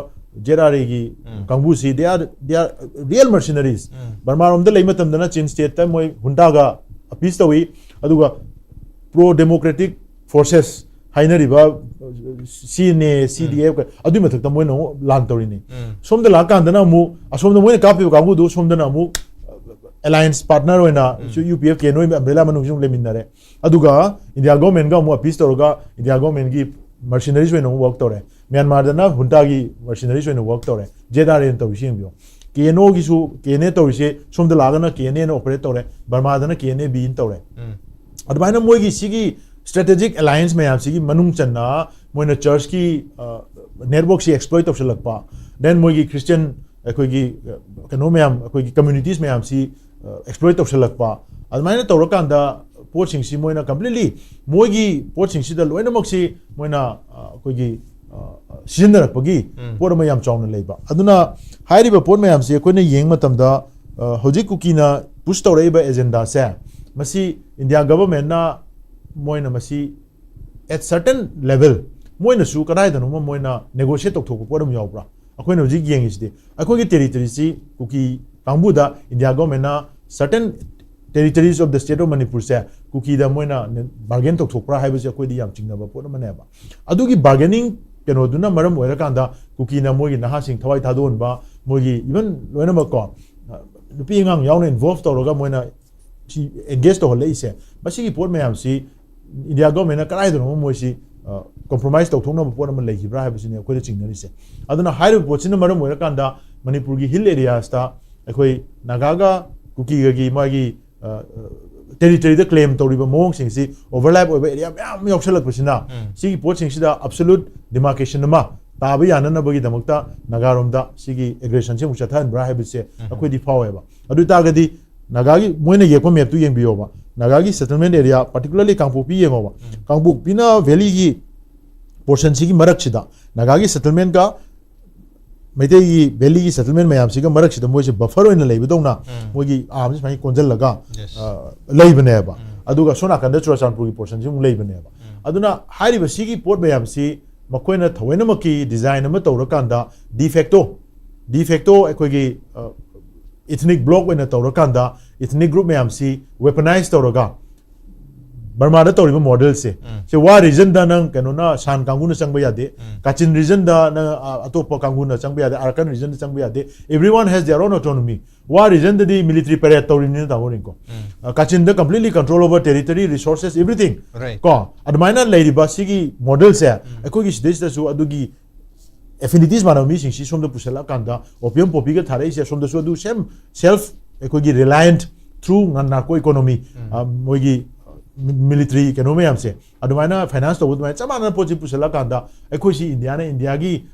jeraregi kangbu si they are real mercenaries barmarom da leimatam dana chin state ta moi hunta ga appease tawi aduga pro democratic forces hainariba CNA CDF adu mathak ta moi no lan tawri ni somda la kan dana mu asomda moi ka pi kangbu do somda na mu alliance partner oina UPF ke noi umbrella manung jung leminare aduga India government ga mu appease tawga India government gi mercenaries when work tore Myanmar da na hunta gi mercenaries when work tore jedare to sim bio keno gi su kene to se somda lagana kene no operate tore Burma da na kene bi in tore adbaina moi gi sigi strategic alliance me am sigi manung channa moina church ki network si exploit of lakpa then moi gi Christian koi gi keno me am koi gi communities me am si exploit of lakpa adbaina to rakanda poaching si moina completely moigi poaching si da loina moksi moina koigi sinner pagi por ma yam chawna leiba aduna hairi ba por ma yam si koina yeng matam da hoji cookie na push tawrei ba agenda sa masi India government na moina masi at certain level moina su kadai da no moina negotiate tok thok por ma yawbra akoina hoji yeng is de akogi territory si cookie kangbu da India government na certain territories of the state of Manipur se cookie da moina bargain tok thokra haiba se koi di yam chingna ba pona mane ba adugi bargaining keno duna maram oira kanda cookie na mogi naha sing thawai thadon ba mogi even loina ma ko nupi ngang yauna involved tawroga moina engage to hole ise basi gi port mayam si India government na karai do mo si compromise tok thongna ba pona ma legi bra haiba sine koi chingna rise aduna high report sin maram oira kanda Manipur gi hill areas ta ekoi nagaga cookie gi magi territory the claim to riba mong sing si overlap over area yam yokselak pasina sigi pot sing sida absolute demarcation ma tabi yana na bagi damakta nagarom da sigi aggression se mucha than bra habit se akoi di fawe ba adu ta gadi Nagagi moina yekpa map tu yengbiyoba Nagagi settlement area particularly Kangpokpi yengoba Kangpokpi na valley gi portion sigi marak chida Nagagi settlement ka Maitei gi valley gi settlement mayam siga marak chida moise buffer oina leibadona mogi arms mai konjal laga leibane ba aduga sona kanda Churachandpur gi portion jim leibane ba aduna hairi ba sigi port mayam si makoina thawaina maki design ama tawrakanda de facto akogi ethnic bloc oina tawrakanda ethnic group mayam si weaponize tawraga Burma da tawriba model se wa region da nang kanona Shan Kanguna changba yade Kachin region da na atopa Kanguna changba yade Arakan region da changba yade everyone has their own autonomy wa region da di military parade tawrini da horinko Kachin da completely control over territory resources everything ko admaina leiriba sigi model se akogi stage da su adugi affinities mana mi sing si som da pusala kanda opium popi ga thare se som da su adu self akogi reliant through narco economy moigi military economy amse adumaina finance to udmai chamana pochi pusala kanda ekhoisi India gi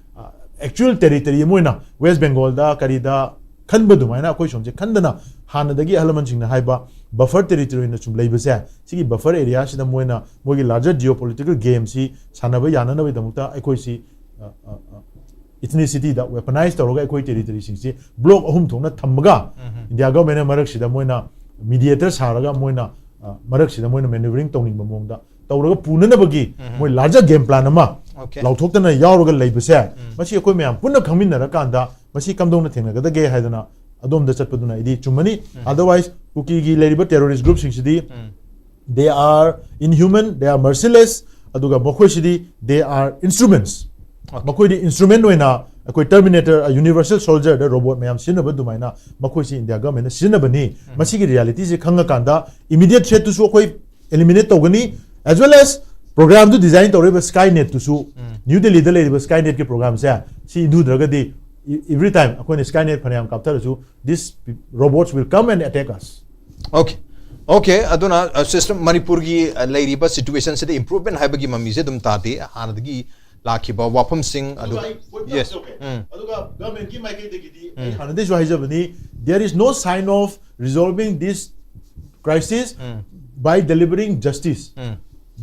actual territory moina West Bengal da karida khanba dumaina koi somje khandana hanadagi halaman singna haiba buffer territory na chum leibase sigi buffer area sida moina mogi larger geopolitical game si sanaba yanana bai damukta ekhoisi ethnicity da weaponize tawroga ekoi territory singsi block ahum thongna thamga India government marak sida moina mediator saraga moina marak sida moina maneuvering tawning mamongda tawraga punana bagi moi larger game plan ama lauthokna yawroga leibase masi ekoi myam punna khangminara kanda masi kamdongna thengnaga ge haidana adom da chatpaduna idi chumani otherwise kuki gi leriba terrorist group singsi they are inhuman they are merciless aduga bokhoi sidi they are instruments makoi di instrument oina akoi terminator a universal soldier the robot mayam sinaba dumaina makoi si India government sinaba ni masi gi reality se khanga kanda immediate threat to su akoi eliminate togani as well as program to design tawriba Skynet to su New Delhi da leriba Skynet ke program se si indu draga di every time akoi Skynet phanayam kaptar su these robots will come and attack us okay aduna system Manipur gi leiriba situation se improvement haibagi mami se dum tati hanadagi Lakiba Wapam Singh yes aduga government ki maike degidi hanade jo haijabani there is no sign of resolving this crisis by delivering justice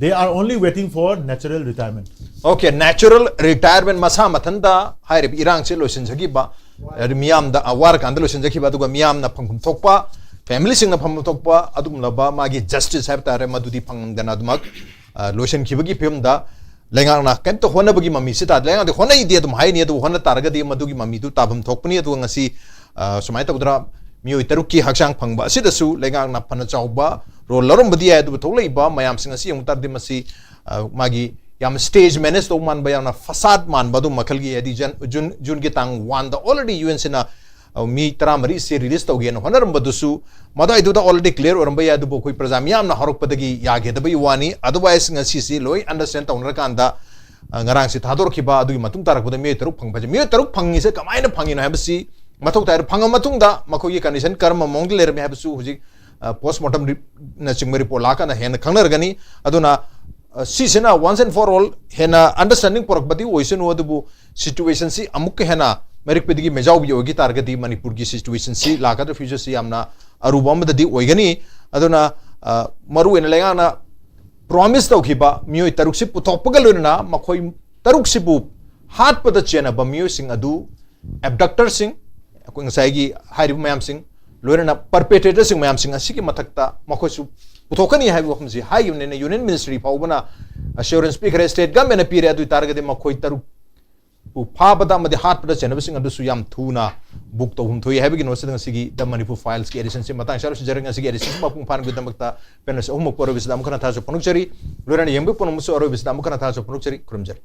they are only waiting for natural retirement okay natural retirement masa mathanda haire irang se losin jagiba miyam da awar kan da losin jagiba aduga miyam na phangkum thokpa family sing na phangkum thokpa adum laba magi justice have tare madudi phangdana adumak losin khibagi film da lengang na kan to hona bagi mami sita lengang de hona idea dum hai ni du hona targa de madugi mami du tabam thokpani adu ngasi sumai ta udra mioi taruki haksang phangba sida su lengang na phana chawba ro lorom badi ai du tholei ba mayam sing asi ang tar de masi magi yam stage manage to man ba yam na facade man badu makal gi edi jun gi tang wan da already UN sina mi tara mari se release to gen honar badusu mada idu da already clear or ba ya du koi prajam yam na horok padagi ya ge da bai wani otherwise ngasi si loi understand ta onar kanda ngarang si thador khiba adu matung tarak bada mi taruk phang ba mi taruk phangi se kamai na phangi na habsi mathok tar phang matung da makoi condition karma mong ler me habsu huji postmortem na chingmari report la kana hen khangnar gani aduna si sena once and for all hena understanding porak bati oisen odu situation si amuk hena merik pedigi mejau bi ogi targati Manipur gi situation si laka the future si amna arubam da di oigani aduna maru en lenga na promise to khiba mioi taruk si puthokpagal na makhoi taruk si bu hat pada chena ba mioi sing adu abductor sing ko ngai gi hari mayam sing loina perpetrator sing mayam sing asiki mathakta makhoi su puthokani hai bo khumsi hai union ministry paubana assurance speaker state government appear adu targati makhoi taruk Pabada Madi Hat Production of Sing and Suyam Tuna book to whom to have no sitting Sigi, the Manipur files, edition, Simatan, Sharing and Sigi, Pan with the Makta, Penis, Homo Porovis, Damkanatas of Ponukari, Lorena Yambu Ponomus or Vis Damkanatas of Ponukari, Krumjer.